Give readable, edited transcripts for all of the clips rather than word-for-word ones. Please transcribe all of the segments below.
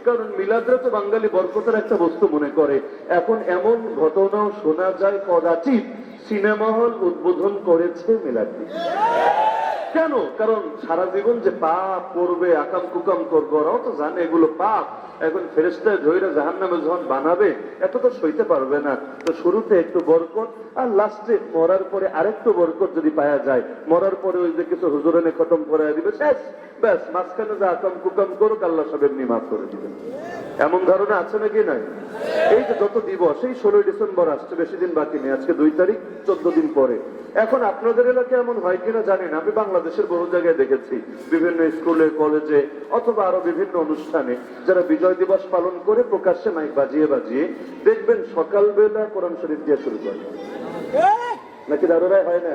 কারণ মিলাদরে তো বাঙালি বরকতের একটা বস্তু মনে করে। এখন এমন ঘটনাও শোনা যায় কদাচিৎ সিনেমা হল উদ্বোধন করেছে মিলাদ। কেন? কারণ সারা জীবন যে পাপ করবে, আকাম কুকাম করবে, ওরাও তো জানে এগুলো পাপ। এখন ফেরেশতায় ধইরা জাহান্নামে যখন বানাবে এত তো সইতে পারবে না। তো শুরুতে একটু বরকত, আর লাস্টে মরার পরে আরেকটু বরকত যদি পাওয়া যায়, মরার পরে ওই যে কিছু হুজুরানে খতম করে দিবে, শেষ, ব্যাস। মাঝখানে যে আকাম কুকাম করুক আল্লাহ সব এমনি মাফ করে দিবেন। এমন ধারণা আছে নাকি নাই? এই যে যত দিবস, এই 16 ডিসেম্বর আসছে, বেশি দিন বাকি নেই, আজকে 2 তারিখ, 14 দিন পরে। এখন আপনাদের এলাকায় এমন হয় কিনা জানি না, আমি বাংলাদেশের বহু জায়গায় দেখেছি, বিভিন্ন স্কুলে, কলেজে অথবা আরো বিভিন্ন অনুষ্ঠানে যারা বিজয় দিবস পালন করে প্রকাশ্যে মাইক বাজিয়ে বাজিয়ে দেখবেন সকালবেলা কোরআন শরীফ দিয়ে শুরু করে, নাকি দারুরাই হয় না?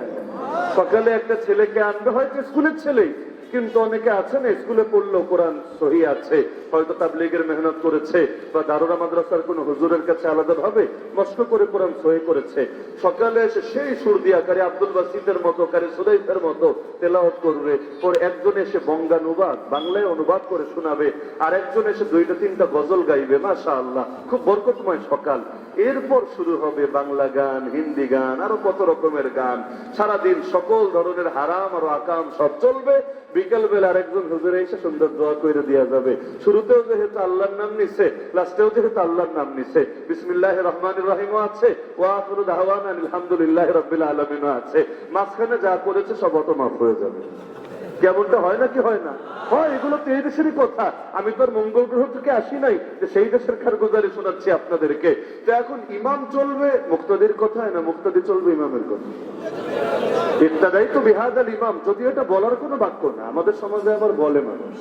সকালে একটা ছেলেকে আনবে, হয়তো স্কুলের ছেলেই, কিন্তু অনেকে আছে না স্কুলে পড়লেও কোরআন সহি আছে, হয়তো তাবলীগের মেহনত করেছে বা দারুরা মাদ্রাসার কোন হুজুরের কাছে আলাদা ভাবে মস্ক করে কোরআন সহি করেছে। সকালে এসে সেই সুর দিয়া কারি আব্দুল বাসিতের মতো, কারি সুদাইফের মতো তেলাওয়াত করবে। ওর একজন এসে বঙ্গানুবাদ বাংলায় অনুবাদ করে শোনাবে, আর একজন এসে 2-3টা গজল গাইবে। মাশাআল্লাহ, খুব বরকতময় সকাল। এরপর শুরু হবে বাংলা গান, হিন্দি গান, আরো কত রকমের গান। সারাদিন সকল ধরনের হারাম আর আকাম সব চলবে। বিকেল বেলা আরেকজন হুজুরে এসে সুন্দর দোয়া করে দেওয়া যাবে। শুরুতেও যেহেতু আল্লাহর নাম নিছে, লাস্টেও যেহেতু আল্লাহর নাম নিছে, বিসমিল্লাহির রহমানির রহিমও আছে, ওয়া আখিরু দাওয়ানা আলহামদুলিল্লাহি রাব্বিল আলামিনও আছে। মাঝখানে যা করেছে সব অটো মাফ হয়ে যাবে। কেমনটা হয় নাকি হয় না? হয়। এগুলো তো এই দেশেরই কথা। আমি তো আর মঙ্গল গ্রহ থেকে আসি নাই যে সেই দেশের কারগুজারি শোনাচ্ছি আপনাদেরকে। তো এখন ইমাম চলবে মুক্তাদির কথায় না, মুক্তাদি চলবে ইমামের কথা। ইত্তাদাই তো বিহাদাল ইমাম, যদিও এটা বলার কোনো বাক্য না, আমাদের সমাজে আবার বলে মানুষ।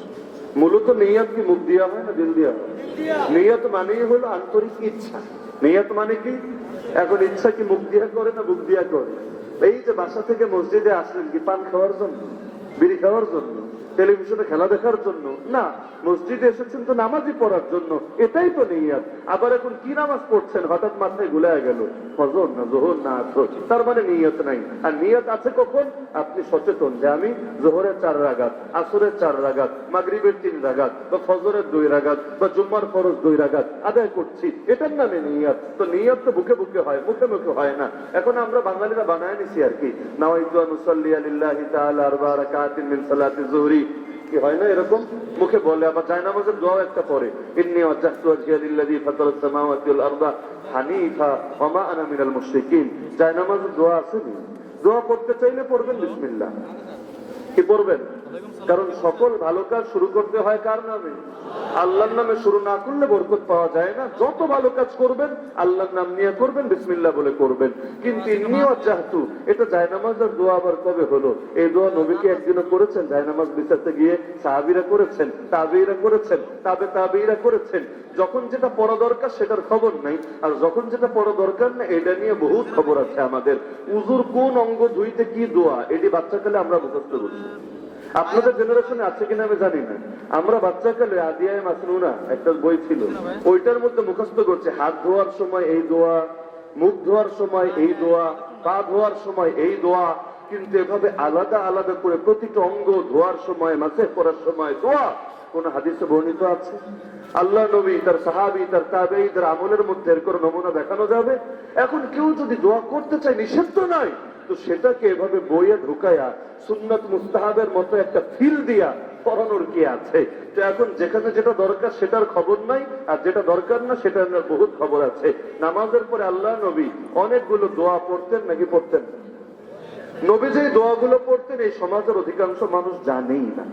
মূলত নিয়ত কি মুখ দিয়া হয় না দিল দিয়া হয়? নিয়ত মানেই হলো আন্তরিক ইচ্ছা। নিয়ত মানে কি? এখন ইচ্ছা কি মুখ দিয়া করে না বুক দিয়া করে? এই যে বাসা থেকে মসজিদে আসলেন কি পান খাওয়ার জন্য, বিড়ি খাওয়ার জন্য, টেলিভিশনে খেলা দেখার জন্য? না, মসজিদে এসেছেন তো নামাজই পড়ার জন্য, এটাই তো নিয়ত। আবার এখন কি নামাজ পড়ছেন হঠাৎ মাথায় গুলায় গেল, ফজর না জোহর না আসর, তার মানে নিয়ত নাই। আর নিয়ত আছে কখন? আপনি সচেতন যে আমি জোহরের 4 রাকাত, আসরের 4 রাকাত, মাগরিবের 3 রাকাত, বা ফজরের 2 রাকাত, বা জুম্মার ফরজ 2 রাকাত আদায় করছি, এটার নামে নিয়ত। তো নিয়ত তো বুকে বুকে হয়, মুখে মুখে হয় না। এখন আমরা বাঙালিরা বানায় নিছি আর কি, নাওয়াইতু আন উসাল্লি লিল্লাহি তাআলা 4 রাকাতিন মিন সালাতি যুহরি, কি হয় না এরকম? মুখে বলে। আবার জায়নামাজের দোয়া একটা পড়ে, ইন্নী ওয়াজজাহতু ওয়াজহিয়া লিল্লাযী ফাতারাস সামাওয়াতি ওয়াল আরদা হানিফা ওয়া মা আনা মিনাল মুশরিকিন। জায়নামাজের দোয়া আছে না? দোয়া পড়তে চাইলে পড়বেন বিসমিল্লাহ। কি পড়বেন? কারণ সকল ভালো কাজ শুরু করতে হয় কার নামে? আল্লাহর নামে শুরু না করলে বরকত পাওয়া যায় না। যত ভালো কাজ করবেন আল্লাহর নাম নিয়ে করবেন, বিসমিল্লাহ বলে করবেন। কিন্তু ইন্নী ওয়াজজাহতু, এটা জায়নামাজের দোয়া আবার কবে হলো? এই দোয়া নবীকে একদিনও করেছেন, জায়নামাজ বিছাতে গিয়ে সাহাবীরা করেছেন, তাবেঈরা করেছেন, তাবেঈরা করেছেন। যখন যেটা পড়া দরকার সেটার খবর নাই, আর যখন যেটা পড়া দরকার না এটা নিয়ে বহুত খবর আছে আমাদের। উযুর কোন অঙ্গ ধুইতে কি দোয়া, এটি বাচ্চাকালে আমরা মুখস্থ করছি। আপনাদের জেনারেশনে আছে কিনা আমি জানি না। আমরা বাচ্চাকালে আদিয়ায়ে মাসনুনা একটা বই ছিল, ওইটার মধ্যে মুখস্থ করছে হাত ধোয়ার সময় এই দোয়া, মুখ ধোয়ার সময় এই দোয়া, পা ধোয়ার সময় এই দোয়া। কিন্তু এভাবে আলাদা আলাদা করে প্রতিটা অঙ্গ ধোয়ার সময়, মাসে করার সময় দোয়া কোন হাদিসে বর্ণিত আছে? আল্লাহ নবী, তার সাহাবী, তার তাবেঈ, তার আমলের মধ্যে এর কোনো নমুনা দেখানো যাবে? এখন কেউ যদি দোয়া করতে চায়, নিষেধ তো নাই, তো সেটাকে এভাবে বইয়ে ঢুকায়া সুন্নাত মুস্তাহাবের মতো একটা ফিল দিয়া পড়ানোর কি আছে? তো এখন যেখানে যেটা দরকার সেটার খবর নাই, আর যেটা দরকার না সেটার বহুত খবর আছে। নামাজের পরে আল্লাহ নবী অনেকগুলো দোয়া পড়তেন নাকি পড়তেন? নবী যে দোয়াগুলো পড়তেন এই সমাজের অধিকাংশ মানুষ জানেই না।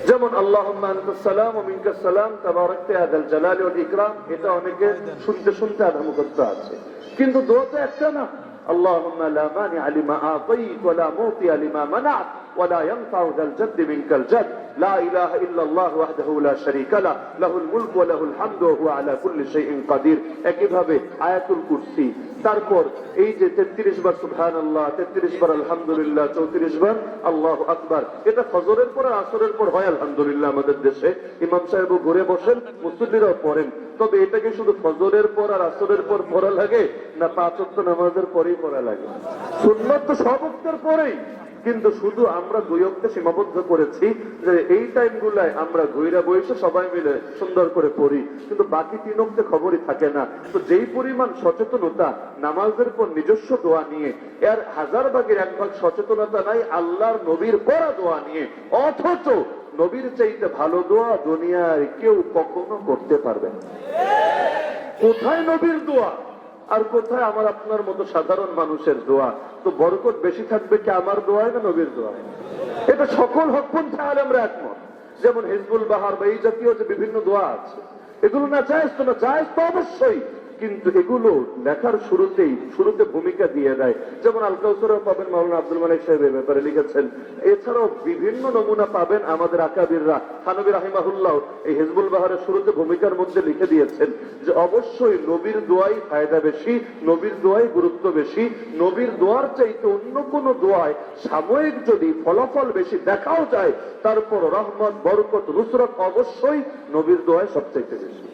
যেমন আল্লাহুম্মা আনতাস সালাম ওয়া মিনকাস সালাম তাবারাকতা ইয়া যাল জালালি ওয়াল ইকরাম, এটা অনেকে শুনতে শুনতে আধা মুখস্থ আছে। কিন্তু দোয়া তো একটা না, আল্লাহুম্মা লা মানিআ লিমা আতাইত ওয়া লা মুতিয়া লিমা মানাত ওয়া লা ইয়ানফাউ যাল জাদ্দি মিনকাল জাদ, লা ইলাহা ইল্লাল্লাহ ওয়াহদাহু লা শারীকা লাহু লাহুল মুলকু ওয়া লাহুল হামদু ওয়া হুয়া আলা কুল্লি শাইইন কাদির। একইভাবে আয়াতুল কুরসি, তারপর এই যে 33 বার সুবহানাল্লাহ, 33 বার আলহামদুলিল্লাহ, 34 বার আল্লাহু আকবার। এটা ফজরের পর আসরের পর হয় আলহামদুলিল্লাহ আমাদের দেশে। ইমাম সাহেবও ঘুরে বসেন, মুসল্লিরাও পড়েন। তবে এটাকে শুধু ফজরের পর আর আসরের পর পড়া লাগে না 5 ওয়াক্ত নামাজের পরেই পড়া লাগে? সুন্নাত তো সব ওয়াক্তের পরেই। কিন্তু শুধু আমরা দুই অক্টে সীমাবদ্ধ করেছি যে এই টাইমগুলায় আমরা ঘুরে বসে সবাই মিলে সুন্দর করে পড়ি, কিন্তু বাকি 3 অক্টে খবরই থাকে না। তো যেই পরিমাণ সচেতনতা নামাজের পর নিজস্ব দোয়া নিয়ে, এর 1000 ভাগের 1 ভাগ সচেতনতা নাই আল্লাহর নবীর পড়া দোয়া নিয়ে। অথচ নবীর চাইতে ভালো দোয়া দুনিয়ার কেউ কখনো করতে পারবে না। কোথায় নবীর দোয়া আর কোথায় আমার আপনার মতো সাধারণ মানুষের দোয়া? তো বরকত বেশি থাকবে কি আমার দোয়ায় না নবীর দোয়ায়? এটা সকল হকপন্থী আলেমরা একমত। যেমন হিজবুল বাহার বা এই জাতীয় যে বিভিন্ন দোয়া আছে, এগুলো না জায়েজ তো না, জায়েজ তো অবশ্যই, কিন্তু এগুলো লেখার শুরুতে ভূমিকা দিয়ে দেয়। যেমন আল কাউসারও পাবেন মাওলানা আব্দুল মালিক সাহেব এর ব্যাপারে লিখেছেন। এছাড়াও বিভিন্ন নমুনা পাবেন আমাদের আকাবিররা। থানবী রাহিমাহুল্লাহ এই হিজবুল বাহারের শুরুতে ভূমিকার মধ্যে লিখে দিয়েছেন যে অবশ্যই নবীর দোয়াই ফায়দা বেশি, নবীর দোয়াই গুরুত্ব বেশি। নবীর দোয়ার চাইতে অন্য কোন দোয়ায় সাময়িক যদি ফলাফল বেশি দেখাও যায়, তারপর রহমত, বরকত, নুসরত অবশ্যই নবীর দোয়ায় সবচাইতে বেশি।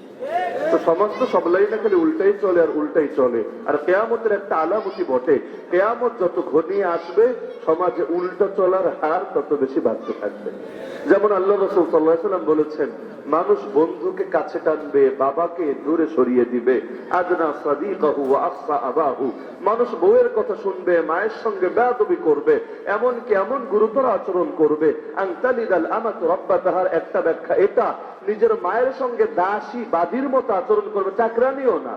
তো সমাজ তো সব লাইনে খালি উল্টাই চলে আর উল্টাই চলে। আর কেয়ামতের একটা আলামতি বটে, কেয়ামত যত ঘনিয়ে আসবে সমাজে উল্টো চলার হার তত বেশি বাড়তে থাকবে। যেমন আল্লাহ রাসূল সাল্লাল্লাহু আলাইহি ওয়াসাল্লাম বলেছেন, মানুষ বন্ধুকে কাছে টানবে, বাবাকে দূরে সরিয়ে দিবে। আদনা সাদিকাহু ওয়া আফসা আবাহু, মানুষ বউয়ের কথা শুনবে, মায়ের সঙ্গে বেয়াদবি করবে, এমনকি এমন গুরুতর আচরণ করবে। আনতালিদাল আমাতু রাব্বাতাহার একটা ব্যাখ্যা এটা, নিজের মায়ের সঙ্গে দাসী বাদীর মতো আচরণ করবে, চাকরানিও না,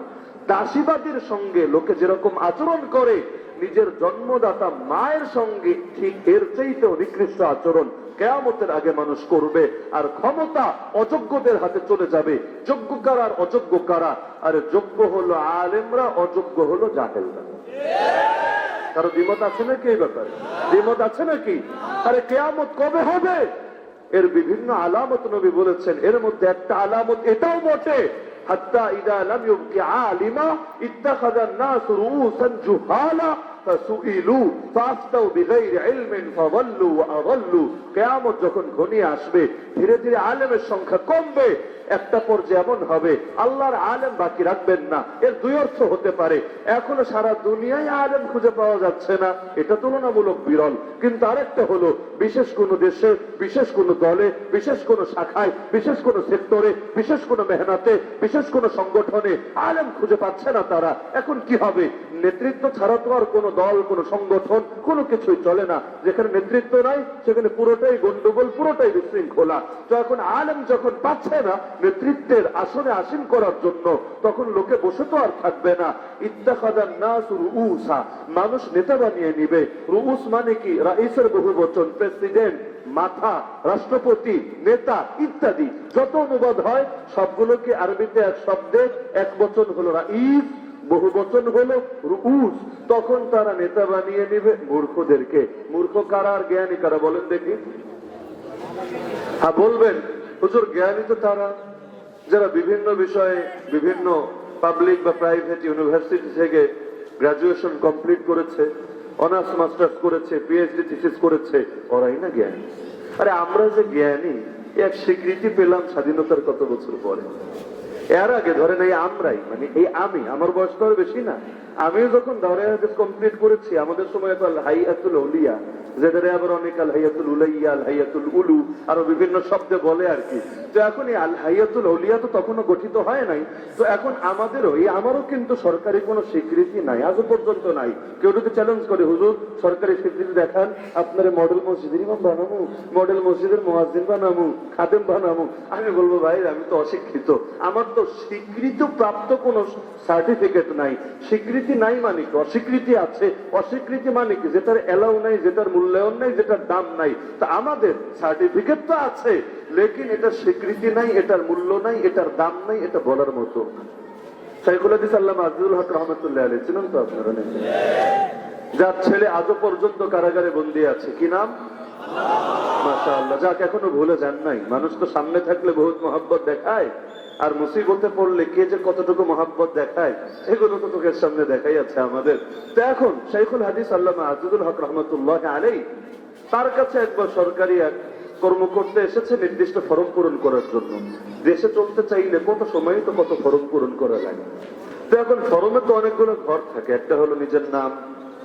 দাসীবাদীর সঙ্গে লোকে যেরকম আচরণ করে নিজের জন্মদাতা মায়ের সঙ্গে ঠিক এর চাইতেও নিকৃষ্ট আচরণ কিয়ামতের আগে মানুষ করবে। আর ক্ষমতা অযোগ্যদের হাতে চলে যাবে। যোগ্য কারা আর অযোগ্য কারা? আর যোগ্য হলো আলেমরা, অযোগ্য হলো জাহেলরা। কারো দ্বিমত আছে নাকি এই ব্যাপারে? দ্বিমত আছে নাকি? আরে কিয়ামত কবে হবে? এর বিভিন্ন আলামত নবী বলেছেন। এর মধ্যে একটা আলামত এটাও বটে, হাত্তা ইদা লাম ইউবকি আলিমা ইত্তাখাযান নাস রুউসান জুহালা ফাসুইলু ফাফতাউ বিগাইরি ইলমিন ফাযাল্লু ওয়া আযাল্লু। কিয়ামত যখন ঘনিয়ে আসবে ধীরে ধীরে আলেমের সংখ্যা কমবে। একটা পর্যায়ে এমন হবে আল্লাহর আলেম বাকি রাখবেন না। এর দুই অর্থ হতে পারে, এখনো সারা দুনিয়ায় আলেম খুঁজে পাওয়া যাচ্ছে না, এটা তুলনামূলক বিরল। কিন্তু আরেকটা হলো বিশেষ কোন দেশে, বিশেষ কোন দলে, বিশেষ কোন শাখায়, বিশেষ কোন সেক্টরে, বিশেষ কোন মেহনতে, বিশেষ কোন সংগঠনে আলেম খুঁজে পাচ্ছে না তারা। এখন কি হবে? নেতৃত্ব ছাড়া তো আর কোন দল, কোন সংগঠন, কোনো কিছুই চলে না। যেখানে নেতৃত্ব নাই সেখানে পুরোটাই গন্ডগোল, পুরোটাই বিশৃঙ্খলা। তো এখন আলেম যখন পাচ্ছে না নেতৃত্বের আসনে আসীন করার জন্য, তখন লোকে বসে তো আর থাকবে না। ইত্তাখাযান নাস রুউসা, মানুষ নেতা বানিয়ে নিবে। রুউস মানে কি? রাইসের বহুবচন, প্রেসিডেন্ট, মাথা, রাষ্ট্রপতি, নেতা ইত্যাদি যত অনুবাদ হয় সবগুলোকে আরবিতে এক শব্দে এক বচন হলো রাইস, বহু বচন হলো রুউস। তখন তারা নেতা বানিয়ে নিবে মূর্খদেরকে। মূর্খ কারা আর জ্ঞানী কারা বলেন দেখি? হ্যাঁ বলবেন হুজুর, জ্ঞানী তো তারা যারা বিভিন্ন বিষয়ে বিভিন্ন পাবলিক বা প্রাইভেট ইউনিভার্সিটি থেকে গ্রাজুয়েশন কমপ্লিট করেছে, অনার্স মাস্টার্স করেছে, পিএইচডি থিসিস করেছে, ওরাই না জ্ঞানী। আরে আমরা যে জ্ঞানী এক স্বীকৃতি পেলাম স্বাধীনতার কত বছর পরে। এর আগে ধরেন এই আমরাই, মানে এই আমি, আমার বয়স তো আর বেশি না, আমিও যখন দাওরায়ে হাদিস কমপ্লিট করেছি আমাদের সময় তো আল হাইয়াতুল আউলিয়া, যেটারে আবার অনেক আল হাইয়াতুল উলাইয়া, আল হাইয়াতুল উলু আরো বিভিন্ন শব্দে বলে আর কি। তো এখন এই আল হাইয়াতুল আউলিয়া তো তখনও গঠিত হয় নাই। তো এখন আমাদেরও আমারও কিন্তু সরকারি কোনো স্বীকৃতি নাই, আজও পর্যন্ত নাই। কেউ যদি চ্যালেঞ্জ করে হুজুর সরকারি স্বীকৃতি দেখান, আপনার মডেল মসজিদের ইমাম বানাবো, মডেল মসজিদের মুয়াজ্জিন বানাবো, খাদেম বানাবো, আমি বলবো ভাই আমি তো অশিক্ষিত, আমার তো স্বীকৃত প্রাপ্ত কোন সার্টিফিকেট নাই। স্বীকৃতি নাই মানে কি? অস্বীকৃতি আছে। অস্বীকৃতি মানে কি? যেটার এলাও নাই, যেটার মূল্যায়ন নাই, যেটার দাম নাই। তা আমাদের সার্টিফিকেট তো আছে, লেকিন এটার স্বীকৃতি নাই, এটার মূল্য নাই, এটার দাম নাই, এটা বলার মতো। শাইখুল হাদিস আল্লামা আজিজুল হক রহমাতুল্লাহ আলাইহি ছিলেন তো আপনারা, যার ছেলে আজও পর্যন্ত কারাগারে বন্দী আছে। কি নাম? মাশাআল্লাহ। যাক এখনো ভুলে যান নাই। মানুষ তো সামনে থাকলে বহুত মহব্বত দেখায়, আর মুসিবতে পড়লে কে যে কতটুকু মহব্বত দেখায় এগুলো তো চোখের সামনে দেখাই আছে আমাদের। তো এখন শাইখুল হাদিস আল্লামা আজিজুল হক রহমাতুল্লাহ আলাইহি, তার কাছে একবার সরকারি এক কর্মকর্তা এসেছে নির্দিষ্ট ফরম পূরণ করার জন্য। দেশে চলতে চাইলে কত সময় তো কত ফরম পূরণ করা লাগে। তো এখন ফরমে তো অনেকগুলো ঘর থাকে, একটা হলো নিজের নাম,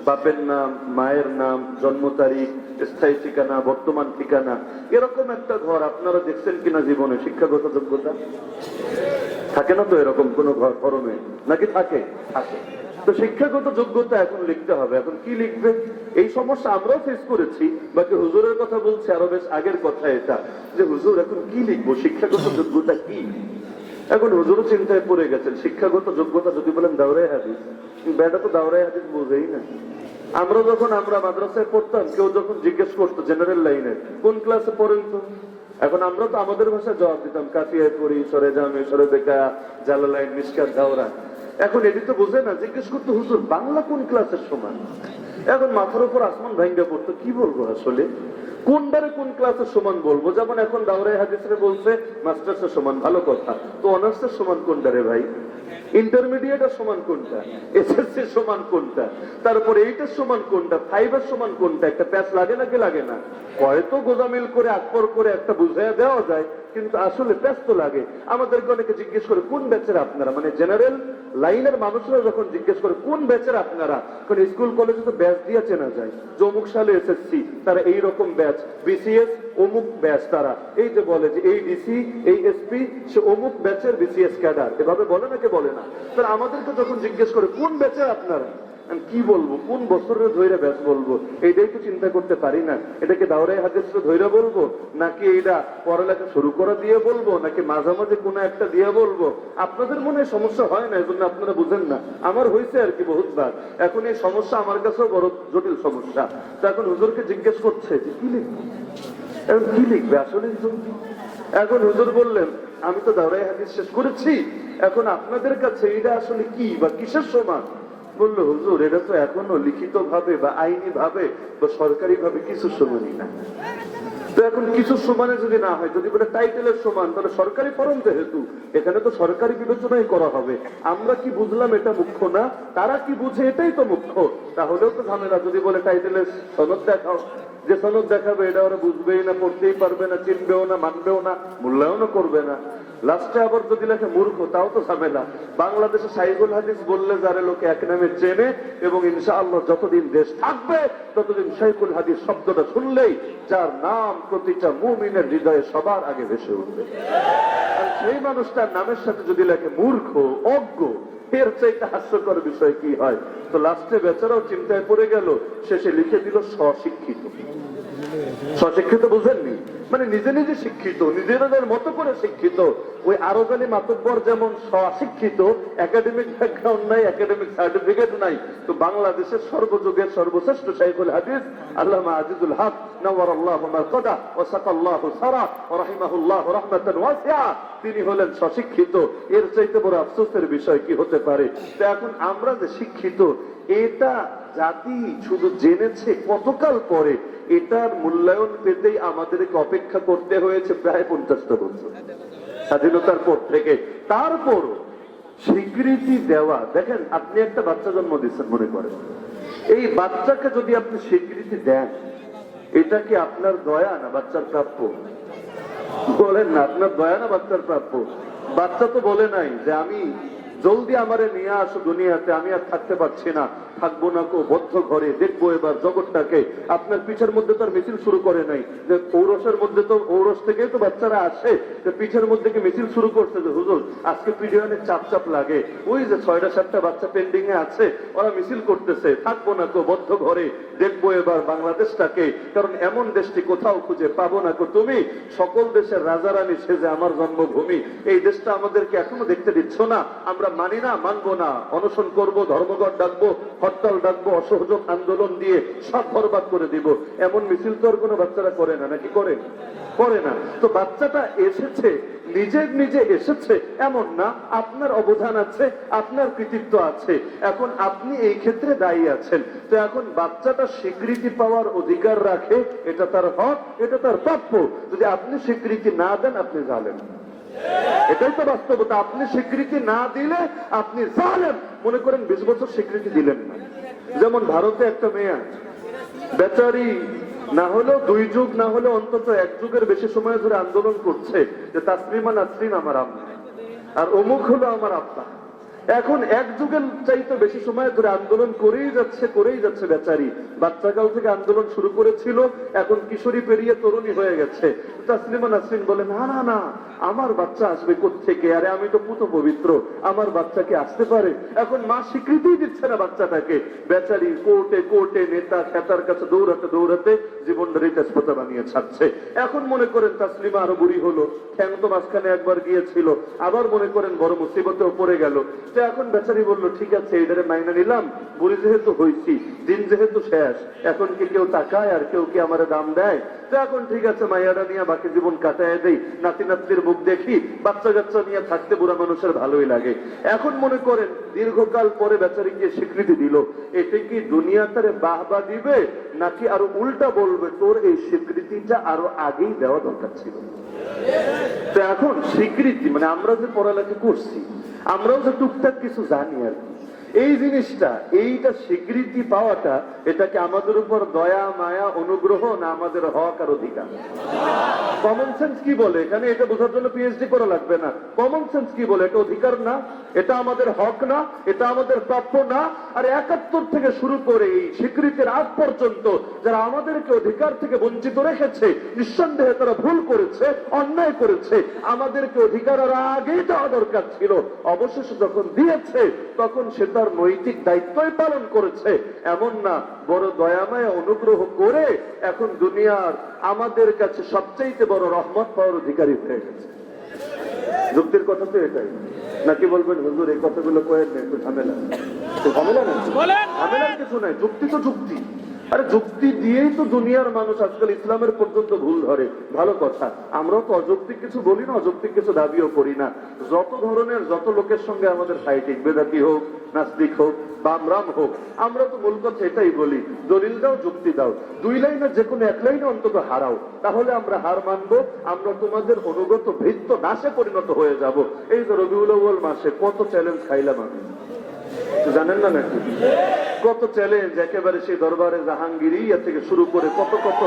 বাপের নাম, মায়ের নাম, জন্ম তারিখ, স্থায়ী ঠিকানা, বর্তমান ঠিকানা, এরকম একটা ঘর আপনারা দেখছেন কিনা জীবনে? শিক্ষাগত যোগ্যতা থাকে না তো এরকম কোন ঘর ফরমে, নাকি থাকে? থাকে। তো শিক্ষাগত যোগ্যতা এখন লিখতে হবে। এখন কি লিখবে? এই সমস্যা আমরাও ফেস করেছি। বাকি হুজুরের কথা বলছে, আরো বেশ আগের কথা এটা, যে হুজুর এখন কি লিখবো, শিক্ষাগত যোগ্যতা কি? এখন হুজুরও চিন্তায় পড়ে গেছেন। শিক্ষাগত যোগ্যতা যদি বলেন দাওরায়ে হাদিস, বেটা তো দাওরায়ে হাদিস বোঝেই না। আমরা মাদ্রাসায় পড়তাম, কেউ যখন জিজ্ঞেস করতো জেনারেল লাইনে কোন ক্লাসে পড়েন, তো এখন আমরা তো আমাদের ভাষায় জবাব দিতাম, কাফিয়ায় পড়ি, সরে জামে, সরে বেকা, জালালাইন, মিশকাত, দাওরা। এখন এটি তো বোঝে না, জিজ্ঞেস করতো হুজুর বাংলা কোন ক্লাসের সমান। এখন মাথার উপর আসমান ভাঙ্গা পড়তো, কি বলবো আসলে, কোনটারে কোন ক্লাসের সমান বলবো? যেমন এখন দাওরায়ে হাদিসে বলছে মাস্টার্সের সমান, ভালো কথা, তো অনার্সের সমান কোনটারে ভাই? ইন্টারমিডিয়েটের সমান কোনটা? এসএসসি সমান কোনটা? তারপরে এইটার সমান কোনটা? 5 এর সমান কোনটা? একটা প্যাচ লাগে নাকি লাগে না? হয়তো গোজামিল করে আকবর করে একটা বুঝাইয়া দেওয়া যায়, কিন্তু আসলে প্যাচ তো লাগে। আমাদেরকে অনেকে জিজ্ঞেস করে কোন ব্যাচের আপনারা, মানে জেনারেল লাইনের মানুষরা যখন জিজ্ঞেস করে কোন ব্যাচের আপনারা, কারণ স্কুল কলেজে তো ব্যাচ দিয়ে চেনা যায়, যে অমুক সালে এসএসসি তারা এইরকম ব্যাচ, বিসিএস অমুক ব্যাচ, তারা এই যে বলে যে এই ডিসি, এই এসপি সে অমুক ব্যাচের বিসিএস ক্যাডার, এভাবে বলে নাকি বলে না? তাহলে আমাদেরকে যখন জিজ্ঞেস করে কোন ব্যাচের আপনারা, আমি কি বলবো, কোন বছরের ধৈর্য ব্যাচ বলবো? এইটাই তো চিন্তা করতে পারি না। এটাকে দাওরায়ে হাদিসের ধৈর্য বলবো, নাকি এটা পড়ালেখা শুরু করা দিয়ে বলবো, নাকি মাঝামাঝি কোনো একটা দিয়ে বলবো? আপনাদের মনে সমস্যা হয় না, এজন্য আপনারা বুঝেন না। আমার হয়েছে আর কি বহুতবার। এখন এই সমস্যা আমার কাছেও বড় জটিল সমস্যা। তো এখন হুজুরকে জিজ্ঞেস করছে যে কি লিখবে, এখন কি লিখবে আসলে। এখন হুজুর বললেন আমি তো দাওরায়ে হাদিস শেষ করেছি, এখন আপনাদের কাছে এটা আসলে কি বা কিসের সমান? বললো হুজুর এটা তো এখনো লিখিত ভাবে বা আইনি ভাবে বা সরকারি ভাবে কিছু সমানই না। তো এখন কিছু সমানে যদি না হয়, যদি বলে টাইটেলের সমান, তাহলে সরকারি ফরম যেহেতু, এখানে তো সরকারি বিবেচনাই করা হবে। আমরা কি বুঝলাম এটা মুখ্য না, তারা কি বুঝে এটাই তো মুখ্য। তাহলেও তো ঝামেলা। যদি বলে টাইটেলের সনদ দেখাও, যে সনদ দেখাবে এটা ওরা বুঝবেই না, পড়তেই পারবে না, চিনবেও না, মানবেও না, মূল্যায়নও করবে না। লাস্টে আবার যদি লেখে মূর্খ, তাও তো ঝামেলা। বাংলাদেশে শাইখুল হাদিস বললে যারা লোকে এক নামে চেনে, এবং ইনশাআল্লাহ যতদিন দেশ থাকবে ততদিন শাইখুল হাদিস শব্দটা শুনলেই যার নাম প্রতিটা মুমিনের হৃদয়ে সবার আগে ভেসে উঠবে। আর সেই মানুষটার নামের সাথে যদি লেখে মূর্খ, অজ্ঞ, এর চাইতে হাস্যকর বিষয় কি হয়? তো লাস্টে বেচারাও চিন্তায় পড়ে গেল, শেষে লিখে দিল স্বশিক্ষিত। স্বশিক্ষিত বুঝেননি, মানে নিজে নিজে শিক্ষিত, নিজেদের মতো করে শিক্ষিত। ওই আরব আলী মাতব্বর যেমন স্বশিক্ষিত, একাডেমিক ব্যাকগ্রাউন্ড নাই, একাডেমিক সার্টিফিকেট নাই, তো বাংলাদেশের সর্বযুগের সর্বশ্রেষ্ঠ শাইখুল হাদিস আল্লামা আজিজুল হক নাওয়ারাল্লাহু মারকাদা ওয়া সাকাল্লাহু সারা ওয়া রাহিমাহুল্লাহু রাহমাতান ওয়াসিআ, তিনি হলেন স্বশিক্ষিত। এর চাইতে বড় আফসোসের বিষয় কি হতে পারে? তো এখন আমরা যে শিক্ষিত, এটা জাতি শুধু জেনেছে কতকাল পরে, এটার মূল্যায়ন পেতেই আমাদেরকে অপেক্ষা করতে হয়েছে প্রায় 50টা বছর স্বাধীনতার পর থেকে। তারপর স্বীকৃতি দেওয়া, দেখেন আপনি একটা বাচ্চা জন্ম দিচ্ছেন মনে করেন, এই বাচ্চাকে যদি আপনি স্বীকৃতি দেন, এটা কি আপনার দয়া না বাচ্চার প্রাপ্য? বলেন না, আপনার দয়া না বাচ্চার প্রাপ্য? বাচ্চা তো বলে নাই যে আমি জলদি আমারে নিয়ে আসো দুনিয়াতে, আমি আর থাকতে পারছি না, থাকবো না কো, বদ্ধ ঘরে দেখবো এবার জগৎটাকে। আপনার পিঠের মধ্যে তার মিছিল শুরু করে নাই, যে ঔরসের মধ্যে তো, ঔরস থেকে তো বাচ্চারা আসে, পিঠের মধ্যে কি মিছিল শুরু করছে যে হুজুর আজকে পিঠে অনেক চাপ চাপ লাগে, ওই যে 6টা-7টা বাচ্চা পেন্ডিং এ আছে, ওরা মিছিল করতেছে, থাকবো না কো, বদ্ধ ঘরে দেখবো এবার বাংলাদেশটাকে, কারণ এমন দেশটি কোথাও খুঁজে পাবো না কো তুমি, সকল দেশের রাজারানী সেজে আমার জন্মভূমি, এই দেশটা আমাদেরকে এখনো দেখতে দিচ্ছ না, আমরা মানি না, মানবো না, অনশন করবো, ধর্মঘট ডাকবো, হরতাল ডাকবো, অসহযোগ আন্দোলন দিয়ে সব বরবাদ করে দিব। এমন মিছিল তো আর কোনো বাচ্চারা করে না, নাকি করে? করে না। তো বাচ্চাটা এসেছে, নিজে নিজে এসেছে এমন না, আপনার অবদান আছে, আপনার কৃতিত্ব আছে, এখন আপনি এই ক্ষেত্রে দায়ী আছেন। তো এখন বাচ্চাটা স্বীকৃতি পাওয়ার অধিকার রাখে, এটা তার হক, এটা তার প্রাপ্য। যদি আপনি স্বীকৃতি না দেন, আপনি জালেম। এটাই তো বাস্তবতা। আপনি স্বীকৃতি না দিলে আপনি জালেম। মনে করেন 20 বছর স্বীকৃতি দিলেন না, যেমন ভারতে একটা মেয়ে বেচারি না হলেও 2 যুগ, না হলে অন্তত 1 যুগের বেশি সময় ধরে আন্দোলন করছে যে তাসলিমা নাসরিন আমার আম্মা, আর অমুক হলো আমার আব্বা। এখন এক যুগের চাইতে বেশি সময় ধরে আন্দোলন করেই যাচ্ছে বেচারি। বাচ্চাকাল থেকে আন্দোলন শুরু করেছিল, এখন কিশোরী পেরিয়ে তরুণী হয়ে গেছে। তাসলিমা নাসরিন বলে, না না না, আমার বাচ্চা আসবে কোত্থেকে? আরে আমি তো পুত পবিত্র, আমার বাচ্চাকে আসতে পারে? এখন মা স্বীকৃতি দিচ্ছে না বাচ্চাটাকে। বেচারি কোর্টে কোর্টে নেতা খেতার কাছে দৌড়াতে দৌড়াতে জীবনটারই তেজপাতা বানিয়ে ছাড়ছে। এখন মনে করেন তাসলিমা আরো বুড়ি হলো, ঠ্যাং তো মাঝখানে একবার গিয়েছিল, আবার মনে করেন বড় মুসিবতেও পড়ে গেল। তো এখন বেচারি বললো, ঠিক আছে এটারে মাইনা নিলাম, বুড়ি যেহেতু হয়েছি, দিন যেহেতু শেষ, এখন কি কেউ তাকায় আর কেউ কি আমার দাম দেয়? তো এখন ঠিক আছে মাইয়াটা নিয়ে বাকি জীবন কাটায় দেই, নাতি নাতির মুখ দেখি, বাচ্চা কাচ্চা নিয়ে থাকতে বুড়া মানুষের ভালোই লাগে। এখন মনে করেন দীর্ঘকাল পরে বেচারি গিয়ে স্বীকৃতি দিল, এটা কি দুনিয়া তারে বাহবা দিবে, নাকি আরো উল্টা বলবে তোর এই স্বীকৃতিটা আরো আগেই দেওয়া দরকার ছিল? তো এখন স্বীকৃতি মানে আমরা যে পড়ালেখা করছি, আমরাও যে টুকটাক কিছু জানি আর কি, এই জিনিসটা, এইটা স্বীকৃতি পাওয়াটা, এটাকে আমাদের উপর দয়া মায়া অনুগ্রহ না আমাদের হক আর অধিকার? কমন সেন্স কি বলে এখানে? এটা বোঝার জন্য পিএইচডি করা লাগবে না। কমন সেন্স কি বলে? এটা অধিকার না, এটা আমাদের হক না, এটা আমাদের প্রাপ্য না? আর ৭১ থেকে শুরু করে এই স্বীকৃতির আগ পর্যন্ত যারা আমাদেরকে অধিকার থেকে বঞ্চিত রেখেছে, নিঃসন্দেহে তারা ভুল করেছে, অন্যায় করেছে। আমাদেরকে অধিকার আর আগেই দেওয়া দরকার ছিল, অবশেষে যখন দিয়েছে তখন সে তার নৈতিক দায়িত্বই পালন করেছে। এমন না বড় দয়াময় অনুগ্রহ করে এখন দুনিয়ার আমাদের কাছে সবচাইতে বড় রহমত পাওয়ার অধিকারী হয়ে গেছে। যুক্তির কথা তো এটাই, নাকি বলবেন হুজুর এই কথাগুলো কয়েন না, একটু ঝামেলা? ঝামেলা না, ঝামেলার কিছু নাই, যুক্তি তো যুক্তি। আরে যুক্তি দিয়েই তো দুনিয়ার মানুষ আজকাল ইসলামের পর্যন্ত ভুল ধরে। ভালো কথা, আমরাও তো অযৌক্তিক কিছু বলি না, অযৌক্তিক কিছু দাবিও করি না। যত ধরনের যত লোকের সঙ্গে আমাদের ফাইটিং, বেদাতি হোক, নাস্তিক হোক, বামরাম হোক, আমরা তো মূল কথা এটাই বলি, দলিল দাও, যুক্তি দাও, 2 লাইনে যে কোনো 1 লাইনে অন্তত হারাও, তাহলে আমরা হার মানবো, আমরা তোমাদের অনুগত ভৃত্য দাসে পরিণত হয়ে যাব। এই তো রবিউল আউয়াল মাসে কত চ্যালেঞ্জ খাইলাম আমি, জানেন না নাকি? কত চ্যালেঞ্জ, একেবারে সেই দরবারে জাহাঙ্গীরিয়া থেকে শুরু করে কত কত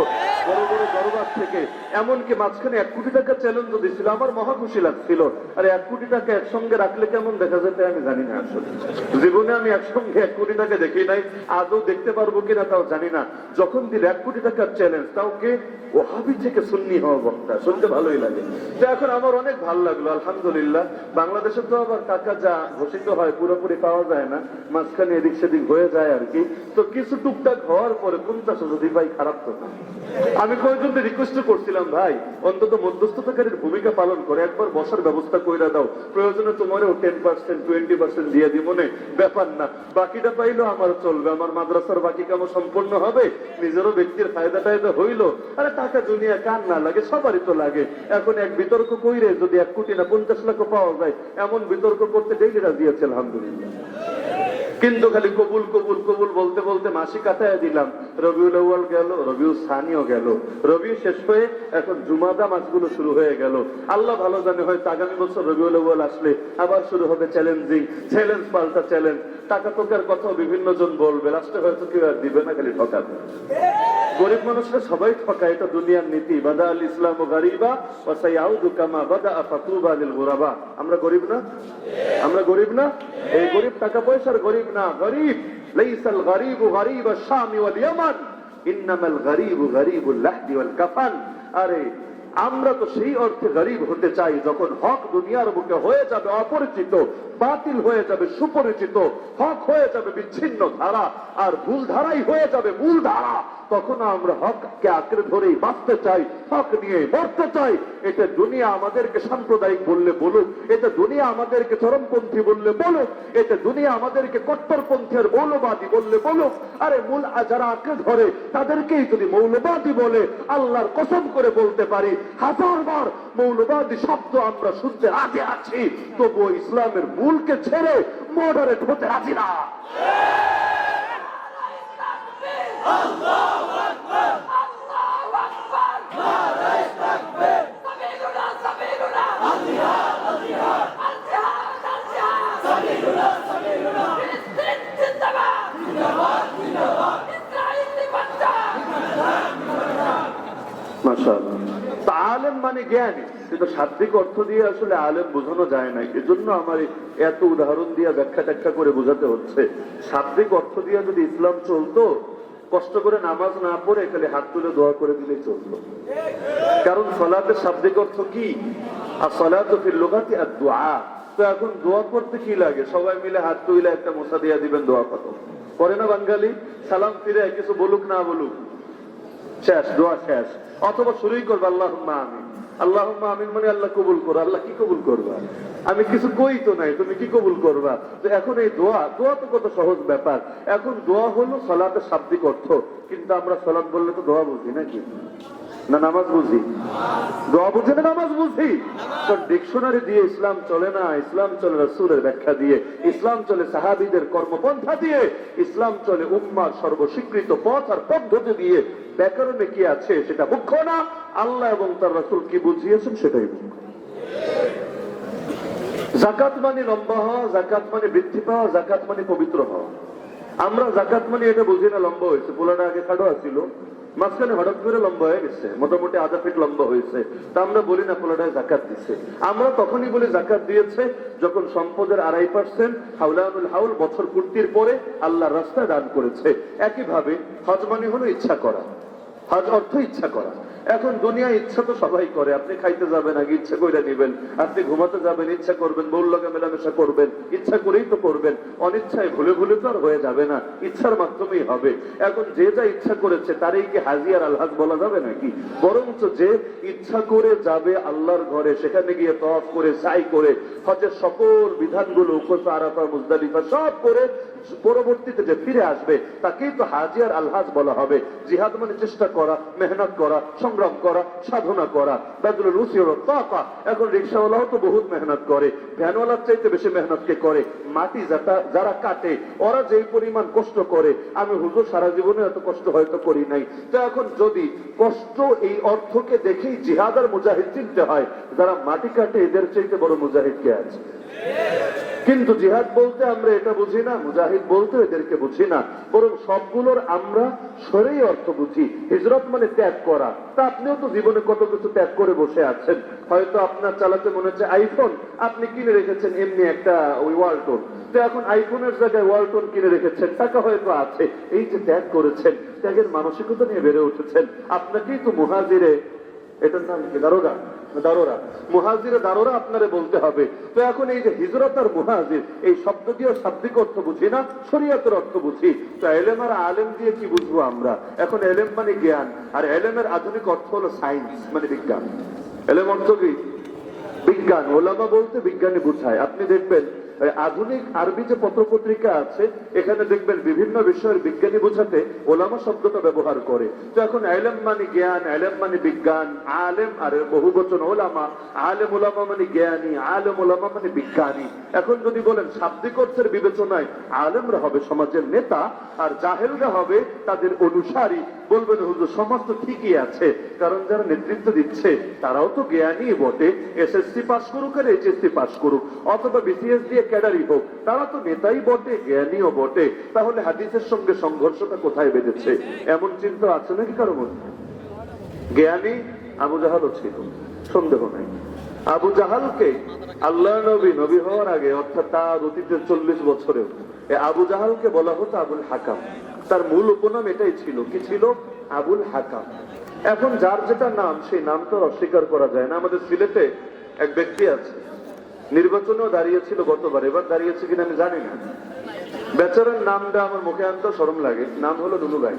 বড় বড় দরবার থেকে, এমনকি মাঝখানে 1 কোটি টাকা চ্যালেঞ্জ দিয়েছিল। আমার মহা খুশি লাগছিল। আর 1 কোটি টাকা একসঙ্গে রাখলে কেমন দেখা যেতে আমি জানি না। আসলে জীবনে আমি একসঙ্গে 1 কোটি টাকা দেখি নাই, আদৌ দেখতে পারবো কিনা তাও জানি না। যখন দিল 1 কোটি টাকার চ্যালেঞ্জ, তাও কে ওহাবি থেকে সুন্নি হওয়া বক্তা, শুনতে ভালোই লাগে। তো এখন আমার অনেক ভালো লাগলো, আলহামদুলিল্লাহ। বাংলাদেশে তো আবার টাকা যা ঘোষিত হয় পুরোপুরি পাওয়া যায় না, মাঝখানে এদিক সেদিক হয়ে যায় আর কি। তো কিছু টুকটাক হওয়ার পরে 50 যদি ভাই খারাপ তো না। আমি কয়েকজনকে রিকোয়েস্ট করছিলাম, ভাই অন্তত মধ্যস্থতাকারীর ভূমিকা পালন করে একবার বসার ব্যবস্থা করে দাও, প্রয়োজনে তোমারও 10% 20% দিয়ে দিব, মনে ব্যাপার না, বাকিটা পাইলেও আমার চলবে, আমার মাদ্রাসার বাকি কাম সম্পূর্ণ হবে, নিজেরও ব্যক্তির ফায়দা টায়দা হইলো। আরে টাকা দুনিয়া কার না লাগে, সবারই তো লাগে। এখন এক বিতর্ক কইরে যদি 1 কোটি না 50 লাখ পাওয়া যায়, এমন বিতর্ক করতে ডেইলি রাজি আছে আলহামদুলিল্লাহ। কিন্তু খালি কবুল কবুল কবুল বলতে বলতে মাসি কাটায় দিলাম। রবিউল আউয়াল গেল, রবিউল সানিও গেল, রবিউ শেষ হয়ে এখন জুমাদা মাসগুলো শুরু হয়ে গেল। আল্লাহ ভালো জানে, হয়তো আগামী বছর রবিউল আউয়াল আসলে আবার শুরু হবে চ্যালেঞ্জিং, চ্যালেঞ্জ পাল্টা চ্যালেঞ্জ। টাকা টোকার কথা বিভিন্ন জন বলবে, লাস্টে হয়তো কেউ আর দিবে না, খালি ঠকাবে। গরিব মানুষরা সবাই ঠকায়, এটা দুনিয়ার নীতি। বাদা আল ইসলাম গরিবা ওয়া সায়াউদু কামা বাদা ফাতুবা লিল গুরাবা। আমরা গরিব না? আমরা গরিব না? এই গরিব টাকা পয়সার গরিব না, গরিব লাইসাল গরিবু গরিবুশ শাম ওয়াল ইয়ামান, ইন্নামাল গরিবু গরিবুল লাহদি ওয়াল কাফান। আরে আমরা তো সেই অর্থে গরিব হতে চাই যখন হক দুনিয়ার বুকে হয়ে যাবে অপরিচিত, বাতিল হয়ে যাবে সুপরিচিত, হক হয়ে যাবে বিচ্ছিন্ন ধারা, আর ভুল ধারাই হয়ে যাবে মূল ধারা। তখন আমরা হককে আঁকড়ে ধরেই বাঁচতে চাই, হক নিয়ে মরতে চাই। এটা দুনিয়া আমাদেরকে সাম্প্রদায়িক বললে বলুক, এটা দুনিয়া আমাদেরকে চরমপন্থী বললে বলুক, এটা দুনিয়া আমাদেরকে কট্টরপন্থীর মৌলবাদী বললে বলুক। আরে মূল যারা আঁকড়ে ধরে তাদেরকেই যদি মৌলবাদী বলে, আল্লাহর কসম করে বলতে পারি 1000 বার মৌলবাদী শব্দ আমরা শুনতে রাজি আছি, তবুও ইসলামের মূলকে ছেড়ে মডারেট হতে রাজি না। মাশাআল্লাহ, আলেম মানে জ্ঞানী। কিন্তু শাব্দিক অর্থ দিয়ে আসলে আলেম বোঝানো যায় না, এজন্য আমার এত উদাহরণ দিয়ে ব্যাখ্যা ট্যাখ্যা করে বোঝাতে হচ্ছে। শাব্দিক অর্থ দিয়ে যদি ইসলাম চলতো, কষ্ট করে নামাজ না পড়ে খালি হাত তুলে দোয়া করে দিলেই চলতো। কারণ সালাতের শাব্দিক অর্থ কি? আর সালাতু ফিল লুগাতি আদ-দুআ। তো এখন দোয়া করতে কি লাগে? সবাই মিলে হাত তুলে একটা মোসা দিয়া দিবেন, দোয়া কত করে না বাঙালি? সালাম ফিরে কিছু বলুক না বলুক, শেষ, দোয়া শেষ। অথবা শুরুই করবে আল্লাহুম্মা আমিন। আল্লাহুম্মা আমিন মানে আল্লাহ কবুল করো। আল্লাহ কি কবুল করবা? আমি কিছু কই তো নাই, তুমি কি কবুল করবা? তো এখন এই দোয়া তো কত সহজ ব্যাপার। এখন দোয়া হলো সালাতের শাব্দিক অর্থ, কিন্তু আমরা সালাত বললে তো দোয়া বুঝি নাকি? না নামাজ বুঝি? দোয়া বুঝি না নামাজ বুঝি? কারণ ডিকশনারি দিয়ে ইসলাম চলে না। ইসলাম চলে রাসূলের ব্যাখ্যা দিয়ে, ইসলাম চলে সাহাবীদের কর্মপন্থা দিয়ে, ইসলাম চলে উম্মার সর্বস্বীকৃত পথ আর পদ্ধতি দিয়ে। ব্যাকরণে কি আছে সেটা মুখ্য না, আল্লাহ এবং তার রাসূল কি বুঝিয়েছেন সেটাই মুখ্য। যাকাত মানে লম্বা হওয়া, যাকাত মানে বৃদ্ধি পাওয়া, যাকাত মানে পবিত্র হওয়া। আমরা যাকাত মানে এটা বুঝি না লম্বা হয়েছে, পোলাটা আগে খাটো ছিল, মাঝখানে হঠাৎ করে লম্বা হয়ে গেছে, মোটামুটি আধা ফিট লম্বা হয়েছে, তা আমরা বলি না পোলাটায় যাকাত দিচ্ছে। আমরা তখনই বলি যাকাত দিয়েছে যখন সম্পদের 2.5% হাওলানুল হাউল বছর পূর্তির পরে আল্লাহর রাস্তায় দান করেছে। একইভাবে হজ মানে হলো ইচ্ছা করা। হজ অর্থ ইচ্ছা করা। এখন দুনিয়া ইচ্ছা তো সবাই করে। আপনি খাইতে যাবেন আগে ইচ্ছা করে নিবেন, আপনি ঘুমাতে যাবেন ইচ্ছা করবেন, বউর লগে মেলামেশা করবেন ইচ্ছা করেই তো করবেন। অনিচ্ছায় ভুলে ভুলে তো আর হয়ে যাবে না, ইচ্ছার মাধ্যমেই হবে। এখন যে যা ইচ্ছা করেছে তারই কি হাজি আর আলহাজ বলা যাবে নাকি? বরঞ্চ যে ইচ্ছা করে যাবে আল্লাহর ঘরে, সেখানে গিয়ে তওয়াফ করে সাই করে হজের সকল বিধানগুলো উকুফ, আরাফা, মুজদালিফা সব করে পরবর্তীতে যে ফিরে আসবে তাকেই তো হাজি আর আলহাজ বলা হবে। জিহাদ মানে চেষ্টা করা, মেহনত করা, সংগ্রাম করা, সাধনা করা। বাদলুল উসির তাকা। এখন রিকশাওয়ালাও তো বহুত মেহনত করে, ভ্যানওয়ালার চাইতে বেশি মেহনত কে করে? মাটি যারা কাটে ওরা যেই পরিমাণ কষ্ট করে, আমি হুজুর সারা জীবনে এত কষ্ট হয়তো করি নাই। তো এখন যদি কষ্ট এই অর্থকে দেখেই জিহাদ আর মুজাহিদ চিনতে হয়, যারা মাটি কাটে এদের চাইতে বড় মুজাহিদ কে আছে? কিন্তু জিহাদ বলতে আমরা এটা বুঝি না, মুজাহিদ বলতে এদেরকে বুঝি না, বরং সবগুলোর আমরা সরেই অর্থ বুঝি। হিজরত মানে ত্যাগ করা। তা আপনিও তো জীবনে কত কিছু ত্যাগ করে বসে আছেন। হয়তো আপনার চালাতে মনে হচ্ছে আইফোন, আপনি কিনে রেখেছেন এমনি একটা ওই ওয়ালটন। তো এখন আইফোনের জায়গায় ওয়ালটন কিনে রেখেছেন, টাকা হয়তো আছে। এই যে ত্যাগ করেছেন, ত্যাগের মানসিকতা নিয়ে বেড়ে উঠেছেন। আপনাকেই তো মুহাজিরে, এটার নাম কি, দারোগা, দারোরা, মুহাজিরে দারোরা আপনারে বলতে হবে। তো এখন এই যে হিজরত আর মুহাজির, এই শব্দ দিয়ে শাব্দিক অর্থ বুঝি না, শরীয়তের অর্থ বুঝি। তো এলেম আর আলেম দিয়ে কি বুঝবো আমরা? এখন এলেম মানে জ্ঞান, আর এলেমের আধুনিক অর্থ হলো সায়েন্স মানে বিজ্ঞান। এলেম অর্থ কি? বিজ্ঞান। ওলামা বলতে বিজ্ঞানী বুঝায়। আপনি দেখবেন আধুনিক আরবি যে পত্র পত্রিকা আছে, এখানে দেখবেন বিভিন্ন বিষয়ের বিজ্ঞানী বোঝাতে ওলামা শব্দটা ব্যবহার করে। তো এখন এলেম মানে জ্ঞান, এলেম মানে বিজ্ঞান, আলেম আর বহুবচন ওলামা, আলেম ওলামা মানে জ্ঞানী, আলেম ওলামা মানে বিজ্ঞানী। এখন যদি বলেন শাব্দিক অর্থের বিবেচনায় আলেমরা হবে সমাজের নেতা, আর জাহেলরা হবে তাদের অনুসারী। বলবেন হুজুর সমাজ তো ঠিকই আছে, কারণ যারা নেতৃত্ব দিচ্ছে তারাও তো জ্ঞানী বটে। এসএসসি পাস করুক আর এইচএসসি পাস করুক, অথবা বিসিএস দিয়ে ক্যাডারই হোক, তারা তো নেতাই বটে, জ্ঞানীও বটে। তাহলে হাদিসের সঙ্গে সংঘর্ষটা কোথায় বেঁধেছে? এমন চিন্তা আছে নাকি কারো মধ্যে? জ্ঞানী আবু জাহালও ছিল, সন্দেহ নাই। আবু জাহালকে আল্লাহ নবী হওয়ার আগে, অর্থাৎ তার অতীতের 40 বছরেও আবু জাহালকে বলা হতো আবুল হাকাম। তার মূল উপনাম এটাই ছিল, কি ছিল? আবুল হাকাম। এখন যার যেটা নাম, সেই নাম তো অস্বীকার করা যায় না। আমাদের সিলেটে এক ব্যক্তি আছে, নির্বাচনেও দাঁড়িয়েছিল গতবার, এবার দাঁড়িয়েছে কিনা আমি জানি না। বেচারার নামটা আমার মুখে আনতে শরম লাগে। নাম হলো নুনু ভাই।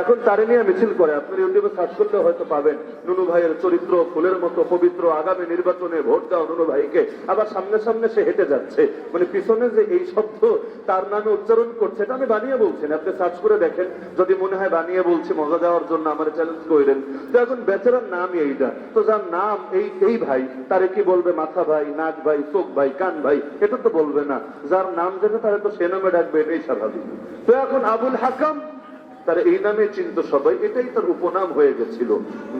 এখন তারে নিয়ে মিছিল করে, আপনার ইউটিউবে সার্চ করলে হয়তো পাবেন। নুনু ভাইয়ের চরিত্র ফুলের মতো পবিত্র, আগামী নির্বাচনে ভোট দাও নুনু ভাইকে। আবার সামনে সামনে সে হেঁটে যাচ্ছে, মানে পিছনে যে এই শব্দ তার নামে উচ্চারণ করছে, এটা আমি বানিয়ে বলছি না। আপনি সার্চ করে দেখেন, যদি মনে হয় বানিয়ে বলছি মজা দেওয়ার জন্য, আমার চ্যালেঞ্জ করেন। তো এখন বেচারার নামই এইটা। তো যার নাম এই ভাই, তারে কি বলবে? মাথা ভাই, নাক ভাই, চোখ ভাই, কান ভাই, এটা তো বলবে না। যার নাম যেটা তারে তো সে নামে ডাকবে, এটাই স্বাভাবিক। তো এখন আবুল হাকাম, তারা এই নামে চিন্ত সবাই, এটাই তার উপনাম হয়ে গেছিল।